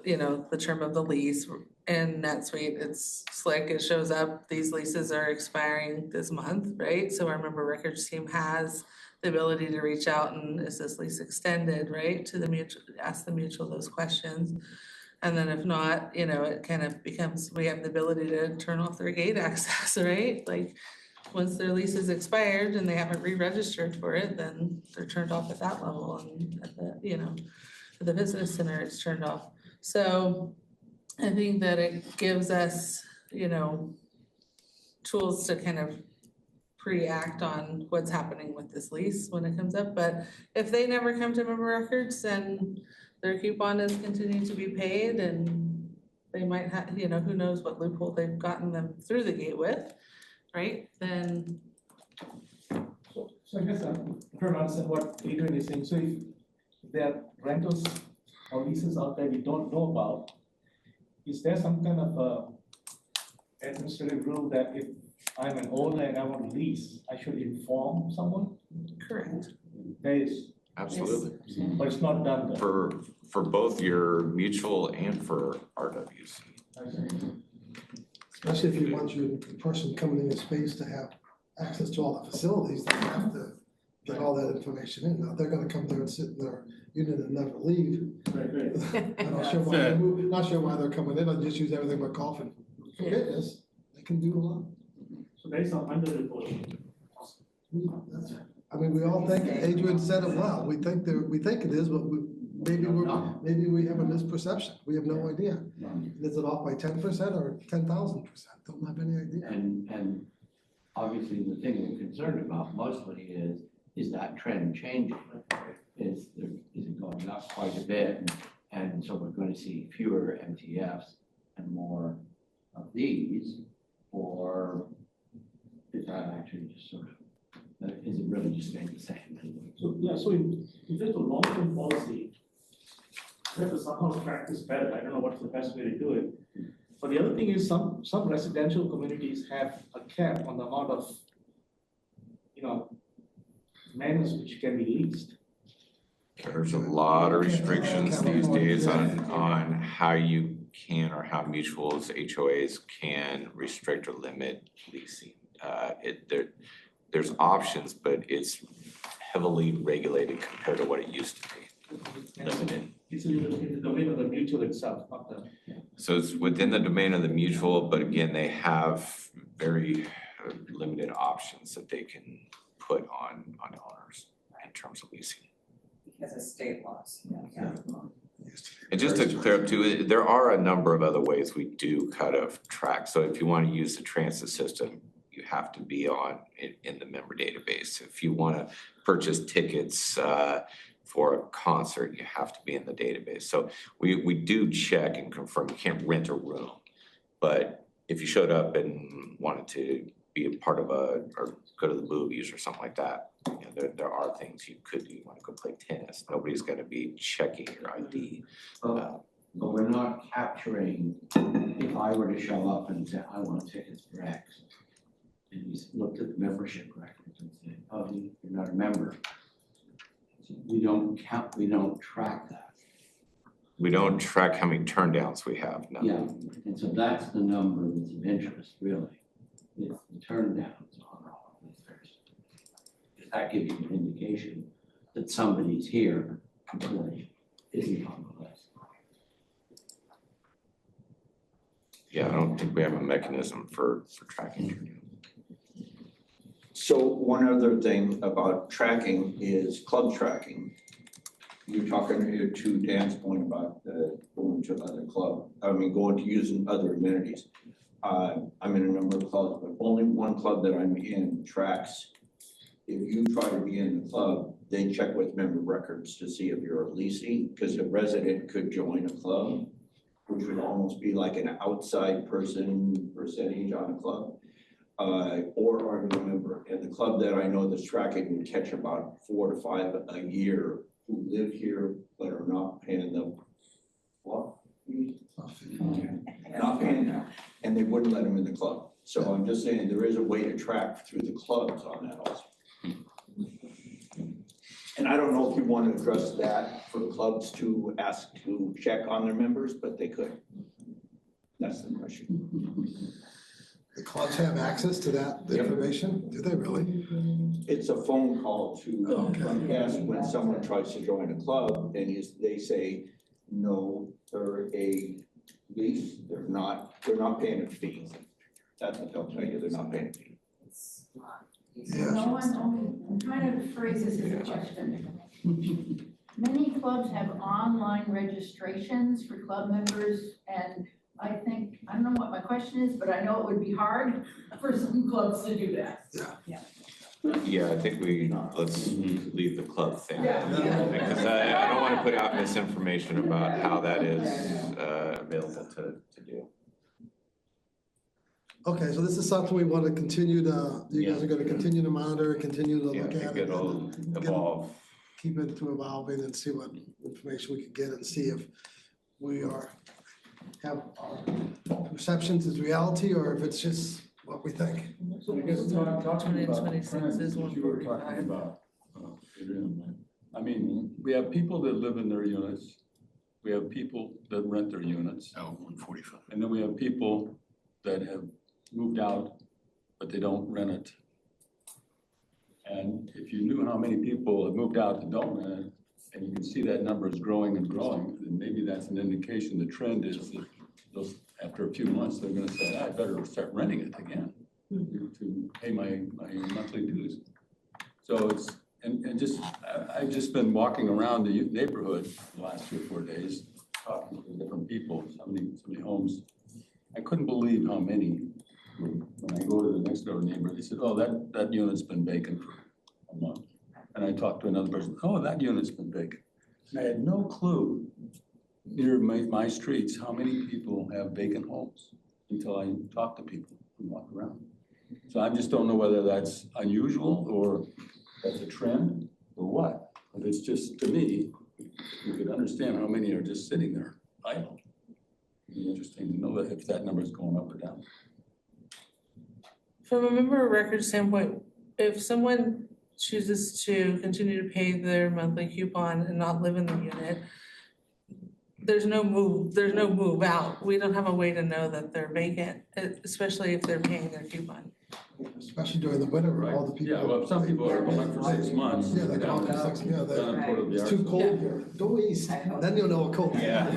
you know, the term of the lease. In NetSuite, it's slick, it shows up, these leases are expiring this month, right? So our member records team has the ability to reach out and is this lease extended, right? To the mutual, ask the mutual those questions. And then if not, you know, it kind of becomes, we have the ability to turn off their gate access, right? Like, once their lease is expired and they haven't re-registered for it, then they're turned off at that level, and at the, you know, at the business center, it's turned off. So I think that it gives us, you know, tools to kind of pre-act on what's happening with this lease when it comes up. But if they never come to member records, then their coupon is continuing to be paid, and they might have, you know, who knows what loophole they've gotten them through the gate with, right? Then. So I guess I'm trying to understand what Adrian is saying. So if there are rentals or leases out there we don't know about, is there some kind of administrative rule that if I'm an owner and I want to lease, I should inform someone? Correct. There is. Absolutely. But it's not done there. For both your mutual and for RWC. Especially if you want your person coming in your space to have access to all the facilities, they have to get all that information in. Now, they're gonna come there and sit in their unit and never leave. Right. I'm not sure why they're coming in, I just use everything but coffee. For fitness, they can do a lot. So there is some under-reporting. I mean, we all think, Adrian said it well, we think it is, but maybe we have a misperception, we have no idea. Is it off by 10% or 10,000%? Don't have any idea. And obviously the thing we're concerned about mostly is that trend changing? Is it going up quite a bit? And so we're going to see fewer MTFs and more of these? Or is that actually just sort of, is it really just staying the same? So, yeah, so in terms of long-term policy, we have to somehow track this better. I don't know what's the best way to do it. But the other thing is some residential communities have a cap on the amount of, manors which can be leased. There's a lot of restrictions these days on how you can or how mutuals, HOAs can restrict or limit leasing. There's options, but it's heavily regulated compared to what it used to be. Limited. It's in the domain of the mutual itself, not the. So it's within the domain of the mutual, but again, they have very limited options that they can put on owners in terms of leasing. Because of state laws. And just to clear up too, there are a number of other ways we do kind of track. So if you want to use the transit system, you have to be in the member database. If you want to purchase tickets for a concert, you have to be in the database. So we do check and confirm. You can't rent a room, but if you showed up and wanted to be a part of or go to the movies or something like that, there are things you could do. You want to go play tennis. Nobody's going to be checking your ID. But we're not capturing, if I were to show up and say, I want tickets for X, and you looked at the membership records and say, oh, you're not a member. So we don't track that. We don't track how many turndowns we have. No. Yeah, and so that's the number that's of interest, really. It's the turndowns on all of this. Does that give you an indication that somebody's here completely isn't on the list? Yeah, I don't think we have a mechanism for tracking turndowns. So one other thing about tracking is club tracking. You're talking here to Dan's point about going to going to using other amenities. I'm in a number of clubs, but only one club that I'm in tracks. If you try to be in the club, they check with member records to see if you're a leasing, because a resident could join a club, which would almost be like an outside person percentage on a club. Or are you a member? And the club that I know that's tracking would catch about 4 to 5 a year who live here but are not paying the not paying now, and they wouldn't let them in the club. So I'm just saying there is a way to track through the clubs on that also. And I don't know if you want to address that for clubs to ask to check on their members, but they could. That's the question. The clubs have access to that information? Do they really? It's a phone call to front desk when someone tries to join a club and they say, no, they're a lease, they're not paying a fee. That's what they'll tell you, they're not paying a fee. I'm trying to phrase this as a question. Many clubs have online registrations for club members, and I don't know what my question is, but I know it would be hard for some clubs to do that. Yeah, I think let's leave the club thing. Yeah. Because I don't want to put out misinformation about how that is available to do. Okay, so this is something we want to continue you guys are going to continue to monitor, continue to Yeah, I look think at it. it'll evolve. Keep it to evolving and see what information we can get and see if we have our perceptions as reality or if it's just what we think. So I guess talking about the 2026 trends is that you were talking 145. about. I mean, we have people that live in their units. We have people that rent their units. Oh, 145. And then we have people that have moved out, but they don't rent it. And if you knew how many people have moved out that don't rent it, and you can see that number is growing and growing, then maybe that's an indication the trend is that those, after a few months, they're gonna say, I better start renting it again to pay my monthly dues. So it's, and just, I've just been walking around the neighborhood the last 3 or 4 days, talking to different people, so many homes. I couldn't believe how many when I go to the next door neighbor, they said, oh, that unit's been vacant for a month. And I talked to another person, oh, that unit's been vacant. And I had no clue near my streets, how many people have vacant homes until I talk to people who walk around. So I just don't know whether that's unusual or that's a trend or what. But it's just, to me, you could understand how many are just sitting there idle. It'd be interesting to know if that number is going up or down. From a member of record standpoint, if someone chooses to continue to pay their monthly coupon and not live in the unit, there's no move out. We don't have a way to know that they're vacant, especially if they're paying their coupon. Especially during the winter, where all the people. Yeah, well, some people are going for 6 months. Yeah, they come for 6, yeah, it's too cold here. Go east, then you'll know what cold is. Yeah,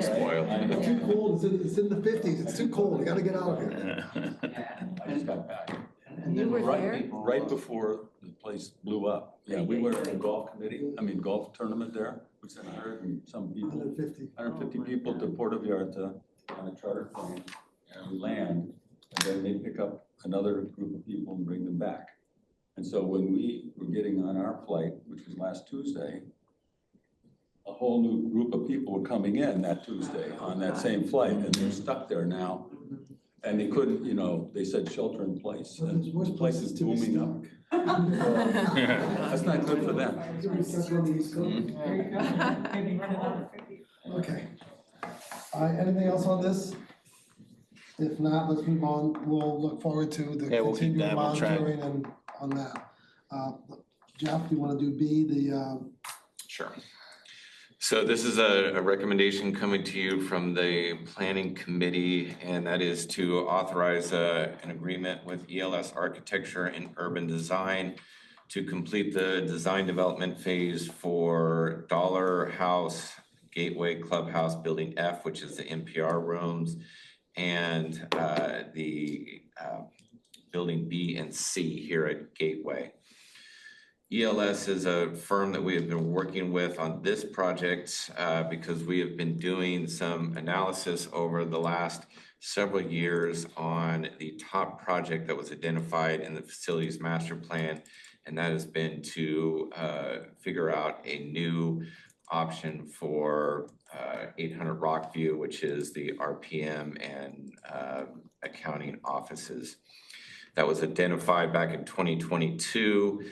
spoiled. It's too cold, it's in the 50s, it's too cold, you gotta get out of here. I just got back. And then Right before the place blew up. Yeah, we were in a golf tournament there, which had 100 and some people, 150 people to Puerto Vallarta on a charter plane, and we land, and then they pick up another group of people and bring them back. And so when we were getting on our flight, which was last Tuesday, a whole new group of people were coming in that Tuesday on that same flight, and they're stuck there now. And they couldn't, they said shelter in place, and the place is booming up. That's not good for them. Okay. Anything else on this? If not, let's move on. We'll look forward to the Yeah, we'll keep continued that, we'll track. monitoring and on that. Jeff, do you want to do B, Sure. So this is a recommendation coming to you from the planning committee, and that is to authorize an agreement with ELS Architecture and Urban Design to complete the design development phase for Dollar House Gateway Clubhouse Building F, which is the NPR rooms, and the Building B and C here at Gateway. ELS is a firm that we have been working with on this project because we have been doing some analysis over the last several years on the top project that was identified in the facilities master plan, and that has been to figure out a new option for 800 Rockview, which is the RPM and accounting offices. That was identified back in 2022.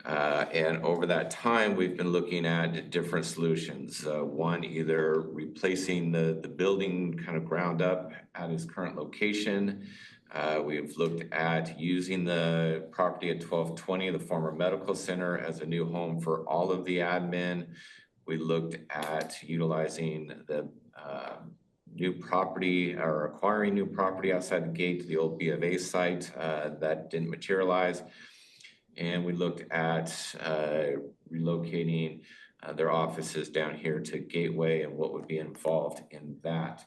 And over that time, we've been looking at different solutions. One, either replacing the building kind of ground up at its current location. We've looked at using the property at 1220, the former medical center, as a new home for all of the admin. We looked at utilizing the new property or acquiring new property outside the gate to the old B of A site. That didn't materialize. And we looked at relocating their offices down here to Gateway and what would be involved in that.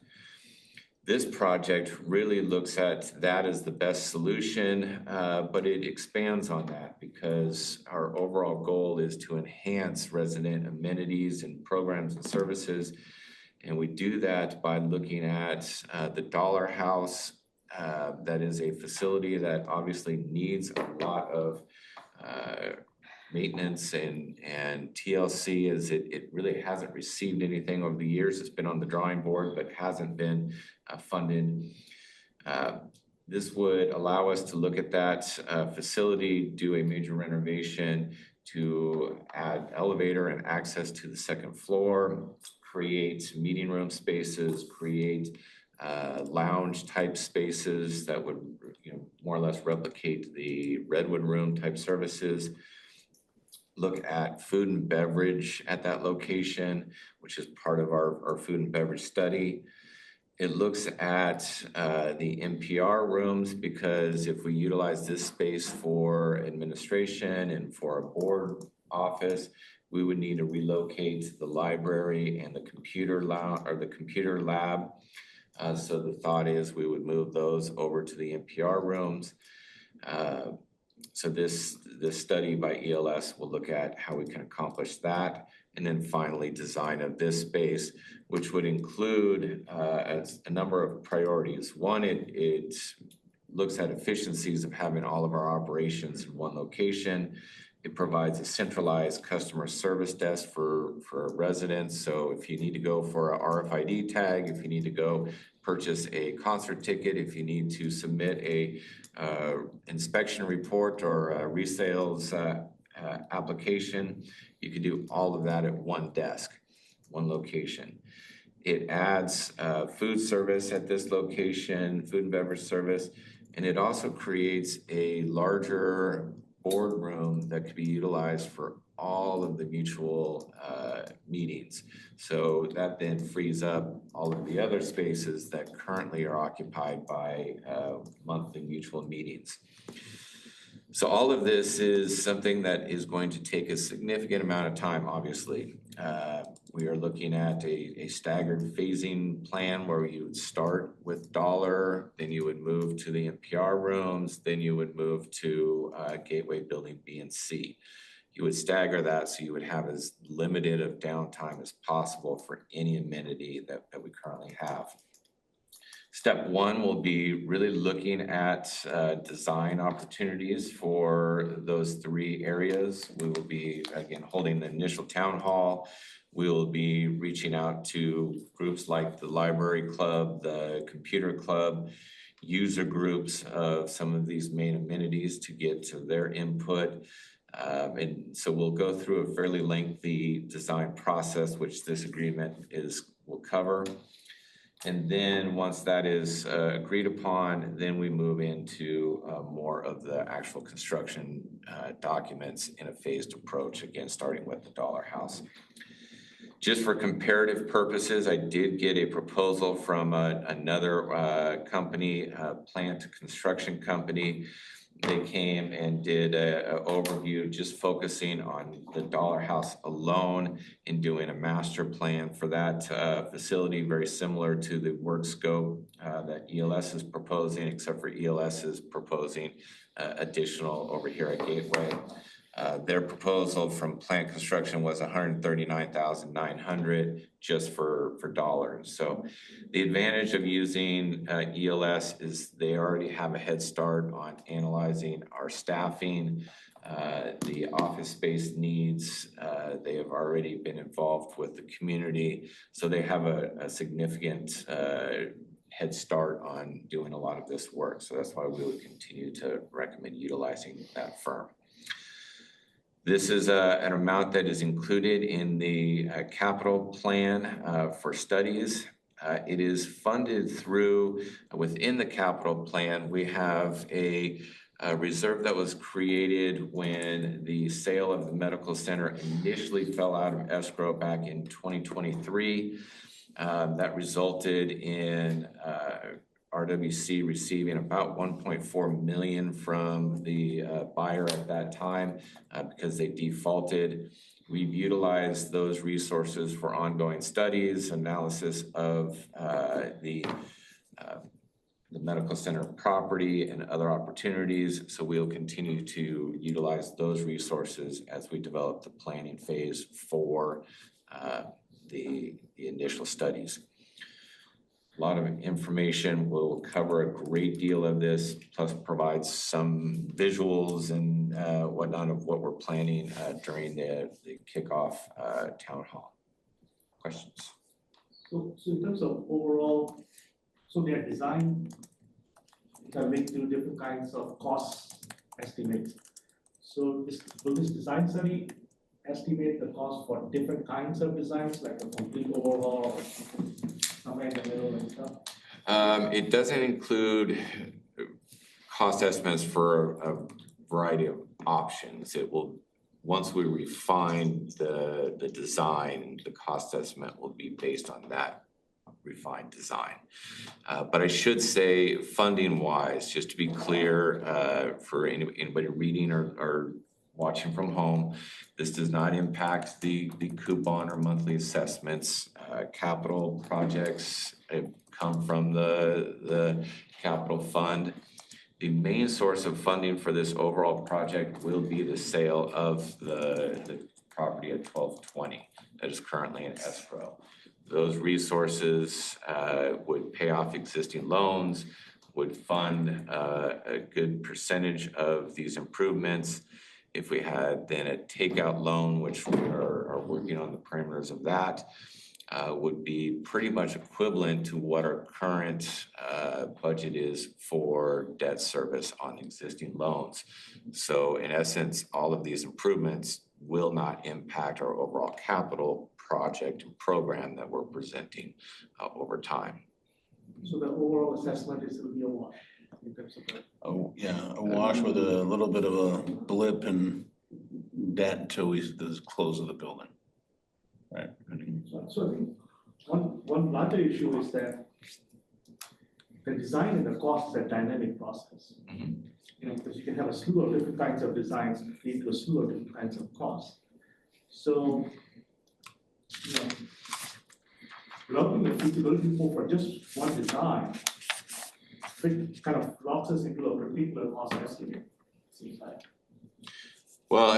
This project really looks at that as the best solution, but it expands on that because our overall goal is to enhance resident amenities and programs and services. And we do that by looking at the Dollar House. That is a facility that obviously needs a lot of maintenance and TLC, as it really hasn't received anything over the years. It's been on the drawing board, but hasn't been funded. This would allow us to look at that facility, do a major renovation to add elevator and access to the second floor, create meeting room spaces, create lounge type spaces that would more or less replicate the Redwood Room type services. Look at food and beverage at that location, which is part of our food and beverage study. It looks at the NPR rooms, because if we utilize this space for administration and for a board office, we would need to relocate the library and the computer lab. So the thought is we would move those over to the NPR rooms. So this study by ELS will look at how we can accomplish that. And then finally, design of this space, which would include a number of priorities. One, it looks at efficiencies of having all of our operations in one location. It provides a centralized customer service desk for residents. So if you need to go for a RFID tag, if you need to go purchase a concert ticket, if you need to submit a inspection report or a resales application, you can do all of that at one desk, one location. It adds food service at this location, food and beverage service, and it also creates a larger boardroom that could be utilized for all of the mutual meetings. So that then frees up all of the other spaces that currently are occupied by monthly mutual meetings. So all of this is something that is going to take a significant amount of time, obviously. We are looking at a staggered phasing plan where you would start with Dollar, then you would move to the NPR rooms, then you would move to Gateway Building B and C. You would stagger that so you would have as limited of downtime as possible for any amenity that we currently have. Step one will be really looking at design opportunities for those three areas. We will be, again, holding the initial town hall. We will be reaching out to groups like the library club, the computer club, user groups of some of these main amenities to get to their input. And so we'll go through a fairly lengthy design process, which this agreement will cover. And then once that is agreed upon, then we move into more of the actual construction documents in a phased approach, again, starting with the Dollar House. Just for comparative purposes, I did get a proposal from another company, plant construction company. They came and did an overview just focusing on the Dollar House alone and doing a master plan for that facility, very similar to the work scope that ELS is proposing, except for ELS is proposing additional over here at Gateway. Their proposal from plant construction was $139,900 just for dollars. So the advantage of using ELS is they already have a head start on analyzing our staffing, the office space needs. They have already been involved with the community. So they have a significant head start on doing a lot of this work. So that's why we would continue to recommend utilizing that firm. This is an amount that is included in the capital plan for studies. It is funded through, within the capital plan, we have a reserve that was created when the sale of the medical center initially fell out of escrow back in 2023. That resulted in RWC receiving about $1.4 million from the buyer at that time because they defaulted. We've utilized those resources for ongoing studies, analysis of the medical center property and other opportunities. So we'll continue to utilize those resources as we develop the planning phase for the initial studies. A lot of information. Will cover a great deal of this, plus provide some visuals and whatnot of what we're planning during the kickoff town hall. Questions? So in terms of overall, so they are designed, they are linked to different kinds of cost estimates. So will this design study estimate the cost for different kinds of designs, like a complete overhaul or somewhere in the middle and stuff? It doesn't include cost estimates for a variety of options. It will, once we refine the design, the cost estimate will be based on that refined design. But I should say, funding wise, just to be clear, for anybody reading or watching from home, this does not impact the coupon or monthly assessments. Capital projects come from the capital fund. The main source of funding for this overall project will be the sale of the property at 1220 that is currently in escrow. Those resources would pay off existing loans, would fund a good percentage of these improvements. If we had then a takeout loan, which we are working on the parameters of that, would be pretty much equivalent to what our current budget is for debt service on existing loans. So in essence, all of these improvements will not impact our overall capital project and program that we're presenting over time. So the overall assessment is will be a wash in terms of that. Oh, yeah, a wash with a little bit of a blip in debt until the close of the building. Right. So I think one larger issue is that the design and the cost is a dynamic process. You know, because you can have a slew of different kinds of designs lead to a slew of different kinds of costs. So, you know, developing a feasibility for just one design, it kind of locks us into a particular cost estimate, seems like. Well,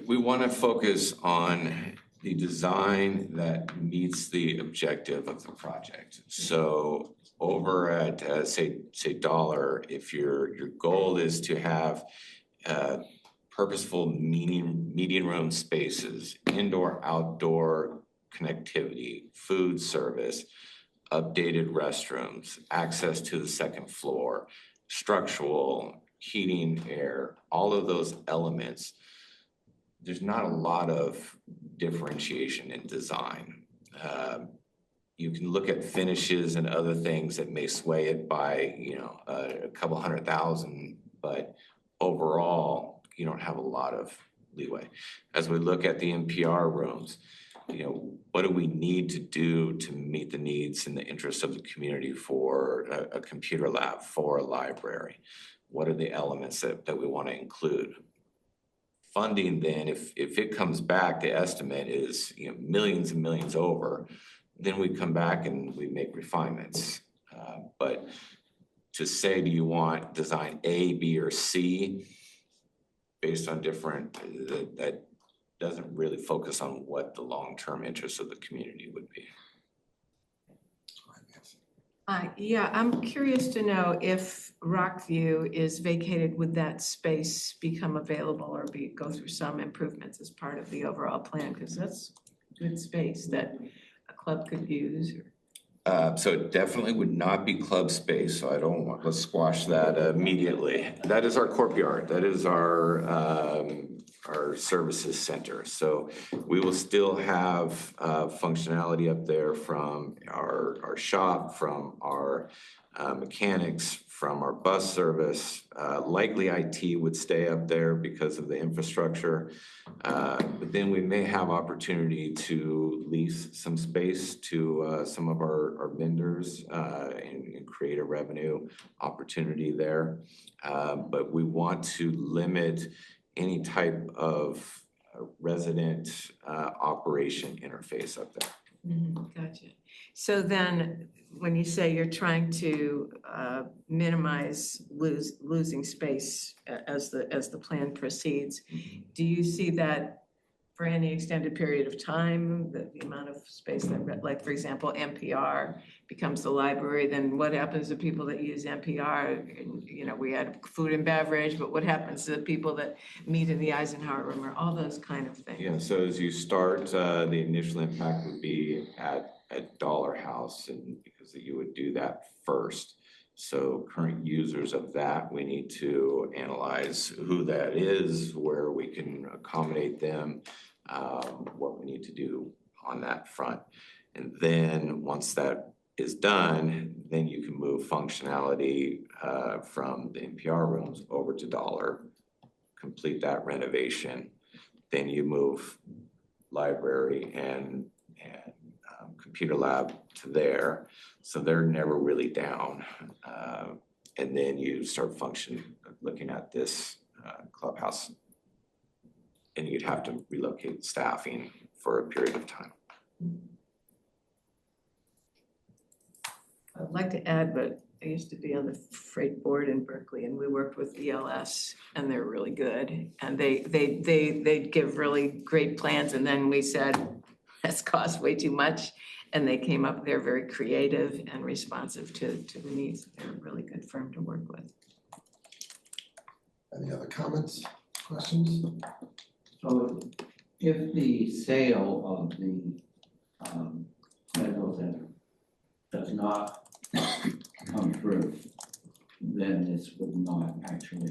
we want to focus on the design that meets the objective of the project. So over at say dollar, if your goal is to have purposeful meeting room spaces, indoor, outdoor connectivity, food service, updated restrooms, access to the second floor, structural, heating, air, all of those elements, there's not a lot of differentiation in design. You can look at finishes and other things that may sway it by, you know, a couple $100,000, but overall, you don't have a lot of leeway. As we look at the NPR rooms, you know, what do we need to do to meet the needs and the interests of the community for a computer lab, for a library? What are the elements that we want to include? Funding then, if it comes back, the estimate is, you know, millions and millions over, then we come back and we make refinements. But to say, do you want design A, B, or C based on different, that doesn't really focus on what the long-term interests of the community would be. Yeah, I'm curious to know if Rockview is vacated, would that space become available or go through some improvements as part of the overall plan? Because that's good space that a club could use. So it definitely would not be club space, so I don't want, let's squash that immediately. That is our courtyard, that is our services center. So we will still have functionality up there from our shop, from our mechanics, from our bus service. Likely IT would stay up there because of the infrastructure. But then we may have opportunity to lease some space to some of our vendors and create a revenue opportunity there. But we want to limit any type of resident operation interface up there. Gotcha. So then when you say you're trying to minimize losing space as the plan proceeds, do you see that for any extended period of time, the amount of space that, like, for example, NPR becomes the library, then what happens to people that use NPR? And, you know, we had food and beverage, but what happens to the people that meet in the Eisenhower room, or all those kind of things? Yeah, so as you start, the initial impact would be at Dollar House, and because you would do that first. So current users of that, we need to analyze who that is, where we can accommodate them, what we need to do on that front. And then once that is done, then you can move functionality from the NPR rooms over to Dollar, complete that renovation. Then you move library and computer lab to there. So they're never really down. And then you start looking at this clubhouse, and you'd have to relocate staffing for a period of time. I'd like to add, but I used to be on the freight board in Berkeley, and we worked with ELS, and they're really good. And they give really great plans, and then we said, that's cost way too much. And they came up, they're very creative and responsive to the needs. They're a really good firm to work with. Any other comments, questions? So if the sale of the medical center does not come through, then this would not actually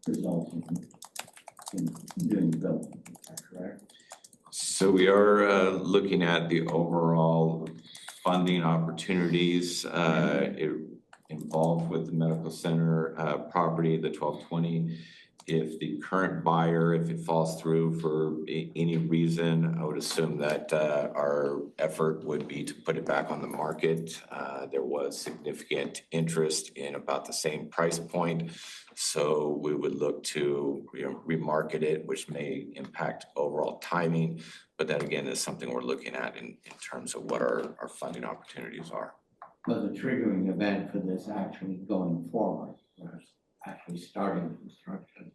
result in doing the building, is that correct? So we are looking at the overall funding opportunities involved with the medical center property, the 1220. If the current buyer, if it falls through for any reason, I would assume that our effort would be to put it back on the market. There was significant interest in about the same price point. So we would look to remarket it, which may impact overall timing. But that again is something we're looking at in terms of what our funding opportunities are. But the triggering event for this actually going forward, whereas actually starting construction,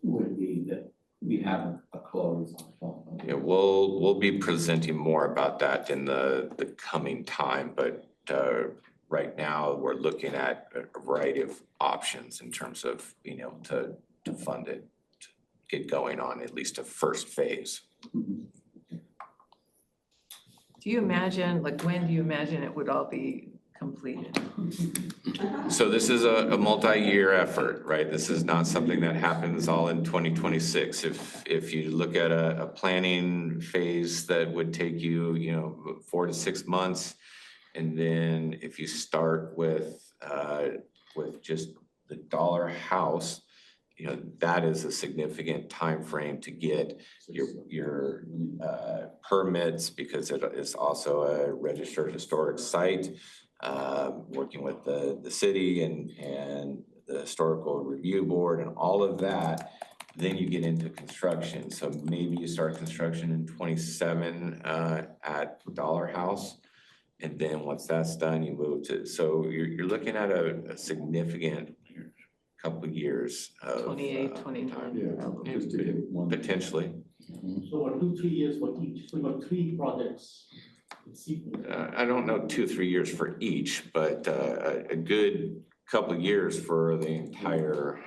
would be that we have a close on. Yeah, we'll be presenting more about that in the coming time, but right now we're looking at a variety of options in terms of being able to fund it, to get going on at least a first phase. Do you imagine, like, when do you imagine it would all be completed? So this is a multi-year effort, right? This is not something that happens all in 2026. If you look at a planning phase that would take you, 4 to 6 months, and then if you start with just the dollar house, that is a significant time frame to get your permits, because it is also a registered historic site. Working with the city and the historical review board and all of that, then you get into construction. So maybe you start construction in 27 at Dollar House. And then once that's done, you move to, so you're looking at a significant couple of years of 28, 29. Yeah, just to get one. potentially. So 2-3 years for each, so you got 3 projects. I don't know 2-3 years for each, but a good couple of years for the entire,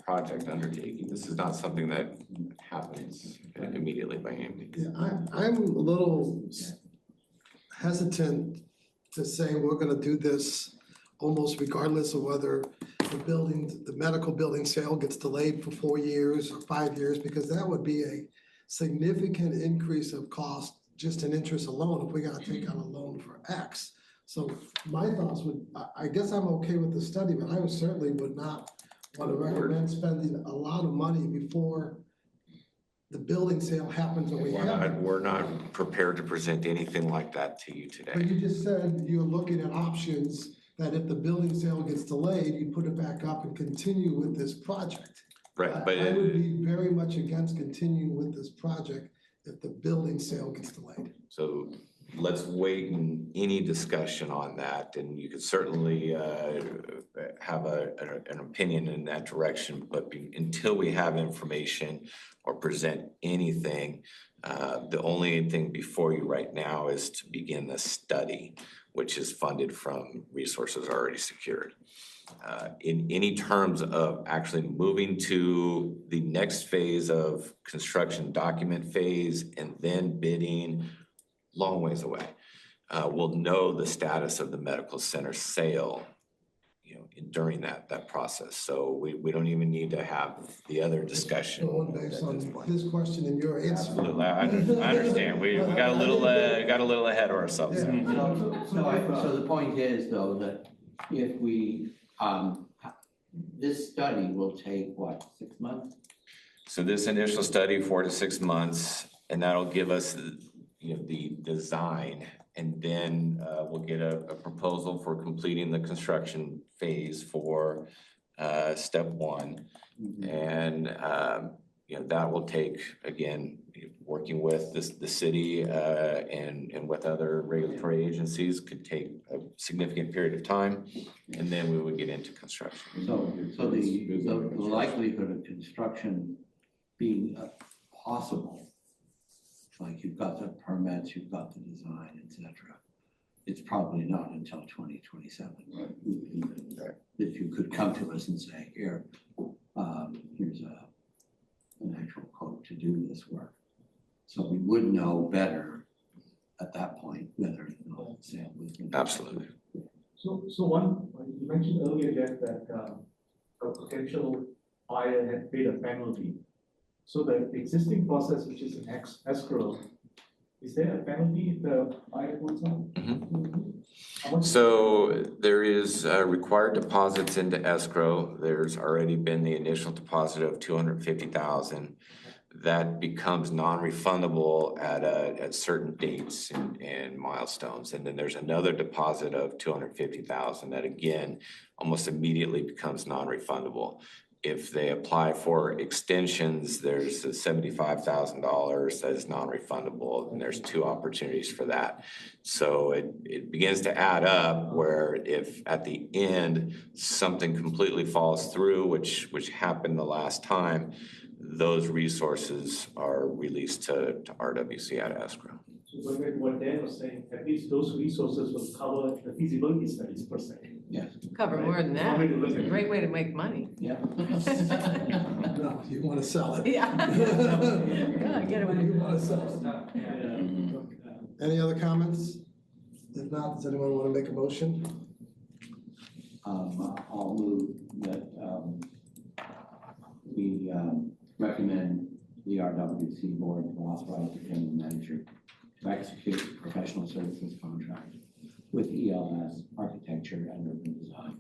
project undertaking. This is not something that happens immediately by any means. Yeah, I'm a little hesitant to say we're gonna do this almost regardless of whether the medical building sale gets delayed for 4 years or 5 years, because that would be a significant increase of cost just in interest alone if we gotta take out a loan for X. So my thoughts I guess I'm okay with the study, but I certainly would not want to recommend spending a lot of money before the building sale happens and we have it. We're not prepared to present anything like that to you But today. you just said you're looking at options that if the building sale gets delayed, you put it back up and continue with this project. Right, but I would be very much against continuing with this project if the building sale gets delayed. so let's wait in any discussion on that, and you could certainly have an opinion in that direction, but until we have information or present anything, the only thing before you right now is to begin the study, which is funded from resources already secured. In any terms of actually moving to the next phase of construction document phase and then bidding, long ways away. We'll know the status of the medical center sale, during that process. So we don't even need to have the other discussion. Going based on this question and your answer. Absolutely, I understand. We got a little ahead of ourselves. So the point is though, that if we, this study will take what, 6 months? So this initial study, 4 to 6 months, and that'll give us the design, and then we'll get a proposal for completing the construction phase for step 1. And that will take, again, working with the city and with other regulatory agencies, could take a significant period of time, and then we would get into construction. So the likelihood of construction being possible like you've got the permits, you've got the design, et cetera. It's probably not until 2027. If you could come to us and say, here, here's an actual quote to do this work. So we would know better at that point whether the sale was. Absolutely. So one, you mentioned earlier that a potential buyer had paid a penalty. So the existing process, which is an escrow, is there a penalty if the buyer goes on? How much? So there is required deposits into escrow. There's already been the initial deposit of $250,000. That becomes non-refundable at certain dates and milestones. And then there's another deposit of $250,000 that again, almost immediately becomes non-refundable. If they apply for extensions, there's the $75,000 that is non-refundable, and there's 2 opportunities for that. So it begins to add up where if at the end, something completely falls through, which happened the last time, those resources are released to RWC out of escrow. So what Dan was saying, at least those resources will cover the feasibility studies per se. Yes. Cover more than that. It's a great way to make money. Yeah. No, you want to sell it. Yeah. God, get away. You want to sell it. Any other comments? If not, does anyone want to make a motion? I'll move that we recommend the RWC board to authorize the general manager to execute a professional services contract with ELS Architecture and Urban Design.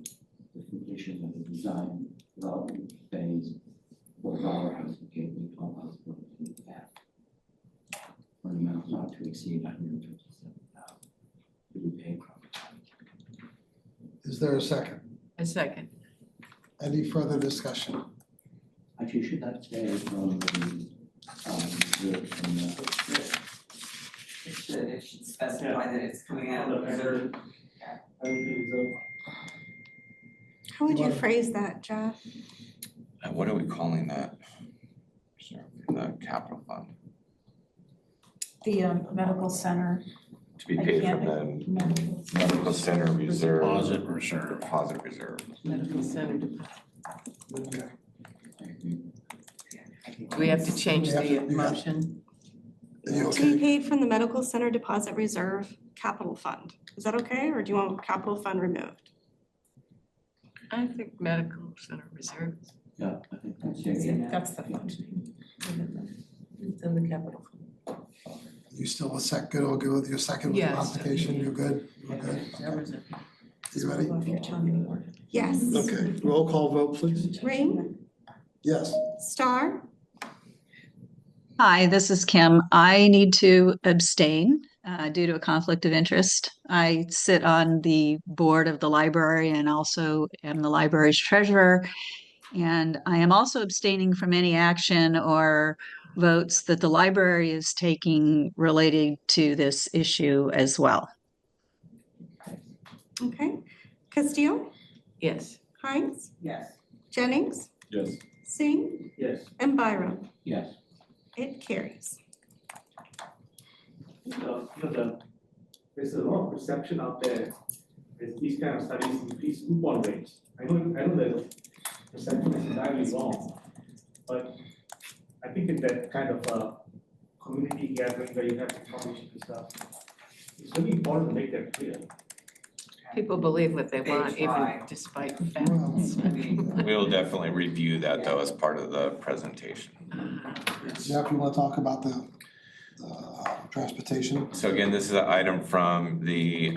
The completion of the design development phase for the Dollar House and Gateway Clubhouse building for an amount not to exceed $157,000 to be paid from. Is there a second? A second. Any further discussion? Actually, should that say from the It should specify that it's coming out of Reserve. How would you phrase that, Jeff? What are we calling that? The capital fund, The medical center. to be paid from the medical center reserve. Deposit reserve. Deposit reserve. Medical center. Okay. Do we have to change You have the to- you have- motion? Are you To be okay? paid from the Medical Center Deposit Reserve Capital Fund. Is that okay, or do you want capital fund removed? I think medical center reserve. Yeah, I think that's That's the fund. It's in the capital. You still a second, or good with your second with the Yes. modification? You're good? You're good? That was it. You ready? Off your tongue anymore. Yes. Okay, roll call vote, please. Ring, Yes. Star, Hi, this is Kim. I need to abstain due to a conflict of interest. I sit on the board of the library and also am the library's treasurer. And I am also abstaining from any action or votes that the library is taking related to this issue as well. okay. Castillo, Yes. Hines, yes. Jennings, Yes. Singh, Yes. and Byram. yes. It carries. There's a lot of perception out there, there's these kind of studies increase coupon rates. I know the perception is entirely wrong, but I think in that kind of community gathering where you have information and stuff, it's really important to make that clear. People believe what they They want, even try. despite facts. We'll definitely review that though as part of the presentation. Jeff, you want to talk about the transportation? So again, this is an item from the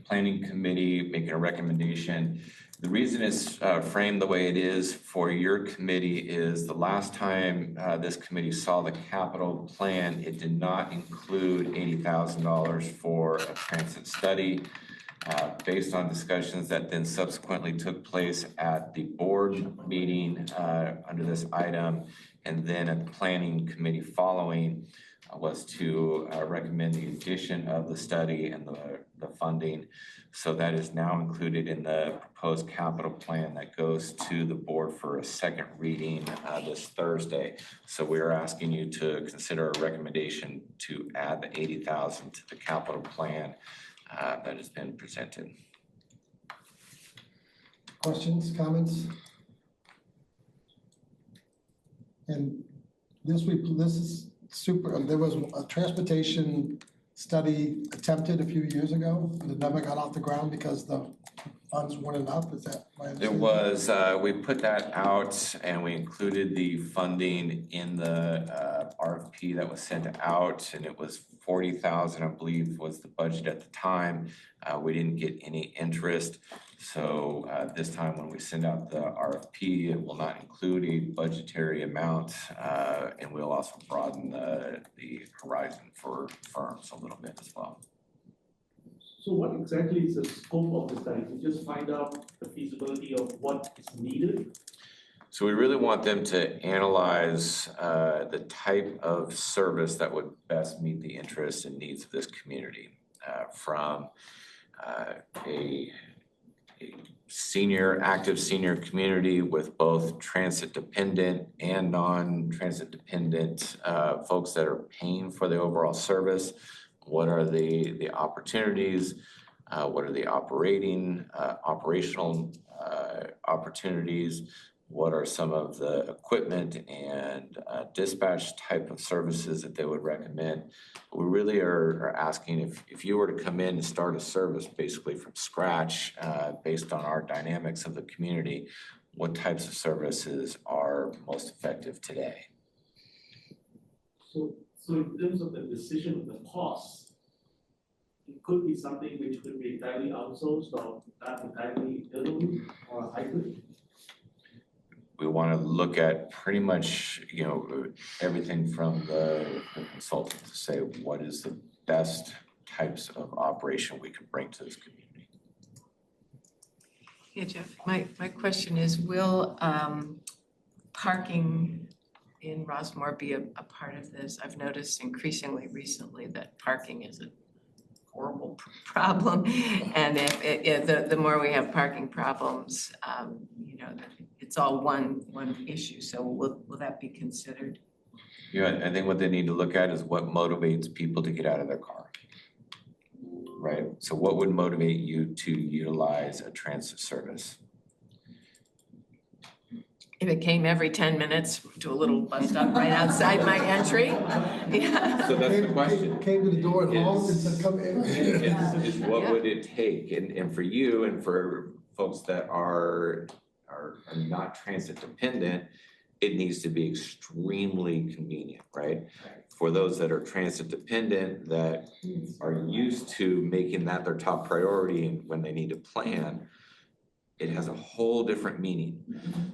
planning committee making a recommendation. The reason it's framed the way it is for your committee is the last time this committee saw the capital plan, it did not include $80,000 for a transit study. Based on discussions that then subsequently took place at the board meeting under this item, and then at the planning committee following, was to recommend the addition of the study and the funding. So that is now included in the proposed capital plan that goes to the board for a second reading this Thursday. So we are asking you to consider a recommendation to add the 80,000 to the capital plan that has been presented. Questions, comments? And this is super, there was a transportation study attempted a few years ago, but it never got off the ground because the funds weren't enough, is that my There understanding? was, we put that out and we included the funding in the RFP that was sent out, and it was 40,000, I believe, was the budget at the time. We didn't get any interest. So this time when we send out the RFP, it will not include a budgetary amount, and we'll also broaden the horizon for firms a little bit as well. So what exactly is the scope of the study? To just find out the feasibility of what is needed? So we really want them to analyze the type of service that would best meet the interests and needs of this community, from a active senior community with both transit dependent and non-transit dependent folks that are paying for the overall service. What are the opportunities? What are the operational opportunities? What are some of the equipment and dispatch type of services that they would recommend? We really are asking if you were to come in and start a service basically from scratch, based on our dynamics of the community, what types of services are most effective today? So in terms of the decision of the cost, it could be something which could be entirely outsourced or entirely internal or hybrid. We want to look at pretty much, everything from the consultant to say what is the best types of operation we can bring to this community. Yeah, Jeff, my question is, will parking in Rossmore be a part of this? I've noticed increasingly recently that parking is a horrible problem. And if the more we have parking problems, it's all one issue. So will that be considered? Yeah, I think what they need to look at is what motivates people to get out of their car. Right? So what would motivate you to utilize a transit service? If it came every 10 minutes to a little bus stop right outside my entry. Yeah. So that's the question. Came to the door at home and said, come in. Is what would it take? And for you and for folks that are not transit dependent, it needs to be extremely convenient, right? For those that are transit dependent that are used to making that their top priority and when they need to plan, it has a whole different meaning.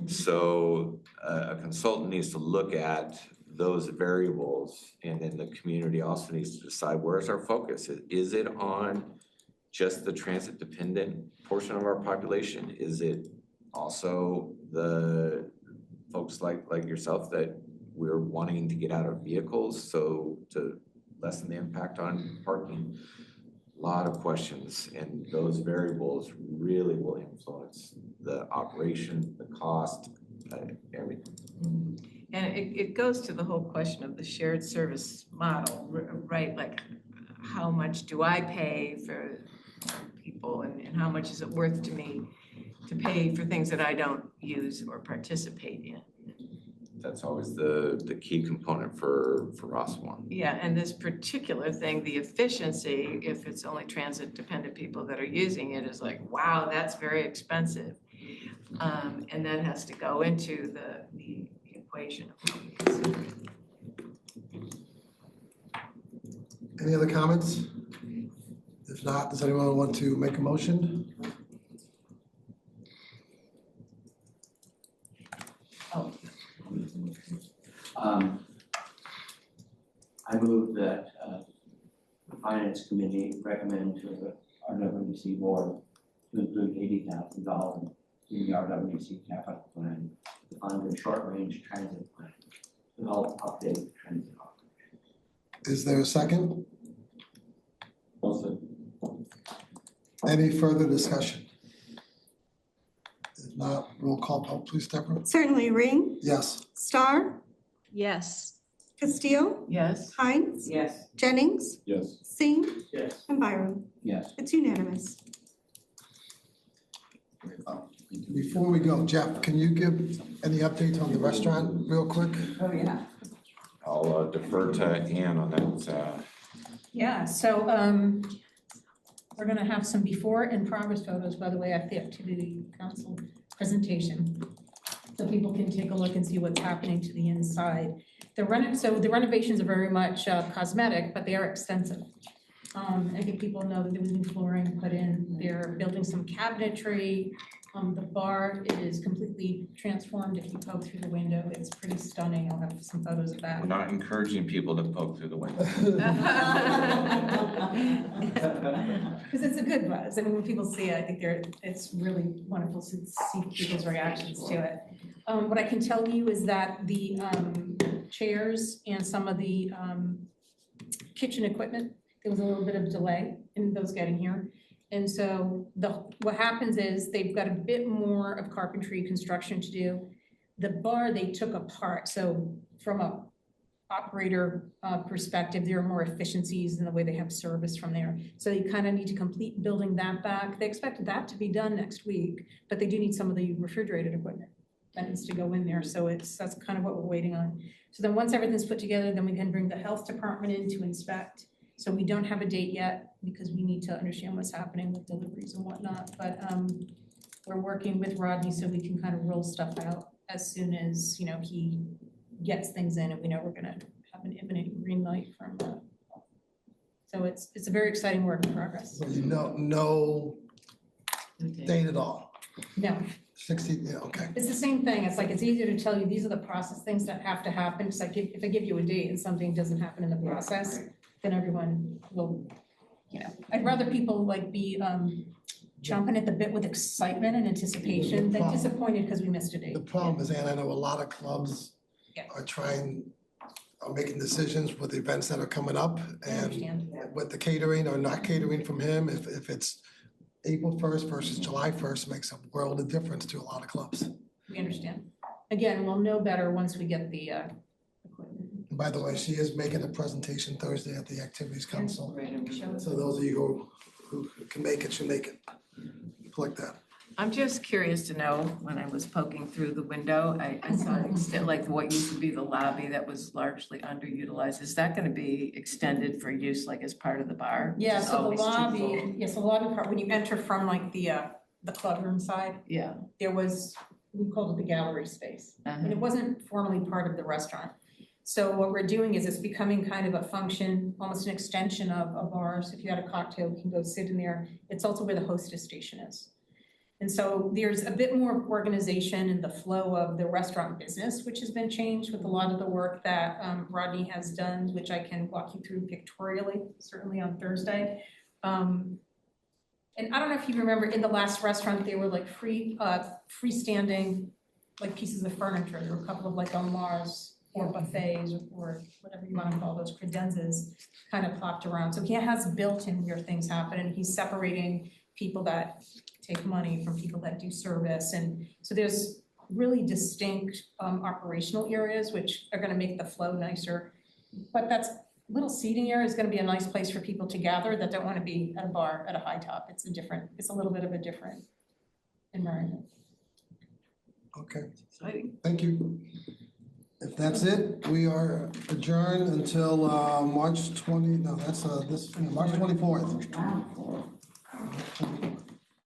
So a consultant needs to look at those variables, and then the community also needs to decide, where's our focus? Is it on just the transit dependent portion of our population? Is it also the folks like yourself that we're wanting to get out of vehicles, so to lessen the impact on parking? A lot of questions, and those variables really will influence the operation, the cost, everything. And it goes to the whole question of the shared service model, right? Like, how much do I pay for people, and how much is it worth to me to pay for things that I don't use or participate in? That's always the key component for Rossmore. Yeah, and this particular thing, the efficiency, if it's only transit dependent people that are using it, is like, wow, that's very expensive. And that has to go into the equation of how we consider it. Any other comments? If not, does anyone want to make a motion? Oh. I move that the Finance Committee recommend to the RWC Board to include $80,000 in the RWC capital plan to fund a short-range transit plan to help update transit operations. Is there a second? Also, Any further discussion? If not, roll call vote, please, Deborah. Certainly, Ring, Yes. Star, Yes. Castillo, Yes. Hines, Yes. Jennings, yes. Singh, Yes. and Byram. Yes. It's unanimous. Before we go, Jeff, can you give any updates on the restaurant real quick? Oh, yeah. I'll defer to Ann on that. Yeah, so we're gonna have some before and progress photos, by the way, at the activity council presentation. So people can take a look and see what's happening to the inside. So the renovations are very much cosmetic, but they are extensive. I think people know that there was new flooring put in, they're building some cabinetry. The bar is completely transformed. If you poke through the window, it's pretty stunning. I'll have some photos of that. We're not encouraging people to poke through the window. Because it's a good buzz. I mean, when people see it, I think it's really wonderful to see people's reactions to it. What I can tell you is that the chairs and some of the kitchen equipment, there was a little bit of delay in those getting here. And so what happens is they've got a bit more of carpentry construction to do. The bar they took apart, so from a operator perspective, there are more efficiencies in the way they have service from there. So they kind of need to complete building that back. They expect that to be done next week, but they do need some of the refrigerated equipment that needs to go in there. So that's kind of what we're waiting on. So then once everything's put together, then we can bring the health department in to inspect. So we don't have a date yet because we need to understand what's happening with deliveries and whatnot. But we're working with Rodney so we can kind of roll stuff out as soon as, he gets things in and we know we're gonna have an imminent green light from so it's a very exciting work in progress. So you know, no date at all? No, 60, yeah, okay. it's the same thing. It's like, it's easier to tell you, these are the process things that have to happen. It's like, if I give you a date and something doesn't happen in the process, then everyone will, I'd rather people be jumping at the bit with excitement and anticipation than disappointed because we missed a date. The problem is, Ann, I know a lot of clubs Yeah. are making decisions with events that are coming up I and understand. with the catering or not catering from him, if it's April 1st versus July 1st makes a world of difference to a lot of clubs. We understand. Again, we'll know better once we get the equipment. And by the way, she is making a presentation Thursday at the Activities Council. Show us. So those of you who can make it should make it. Like that. I'm just curious to know, when I was poking through the window, I saw like what used to be the lobby that was largely underutilized. Is that gonna be extended for use like as part of the bar? Yeah, Just so the always too full? lobby, yes, the lobby part, when you enter from the club room side, Yeah. there was, we called it the gallery space. And it wasn't formally part of the restaurant. So what we're doing is it's becoming kind of a function, almost an extension of bars. If you had a cocktail, you can go sit in there. It's also where the hostess station is. And so there's a bit more organization in the flow of the restaurant business, which has been changed with a lot of the work that Rodney has done, which I can walk you through pictorially, certainly on Thursday. And I don't know if you remember, in the last restaurant, there were like freestanding like pieces of furniture. There were a couple of like Omar's or buffets or whatever you want to call those credenzas kind of plopped around. So he has built-in where things happen, and he's separating people that take money from people that do service. And so there's really distinct operational areas which are going to make the flow nicer. But that's little seating area is going to be a nice place for people to gather that don't want to be at a bar at a high top. It's a little bit of a different environment. Okay, Exciting. thank you. If that's it, we are adjourned until March 24th.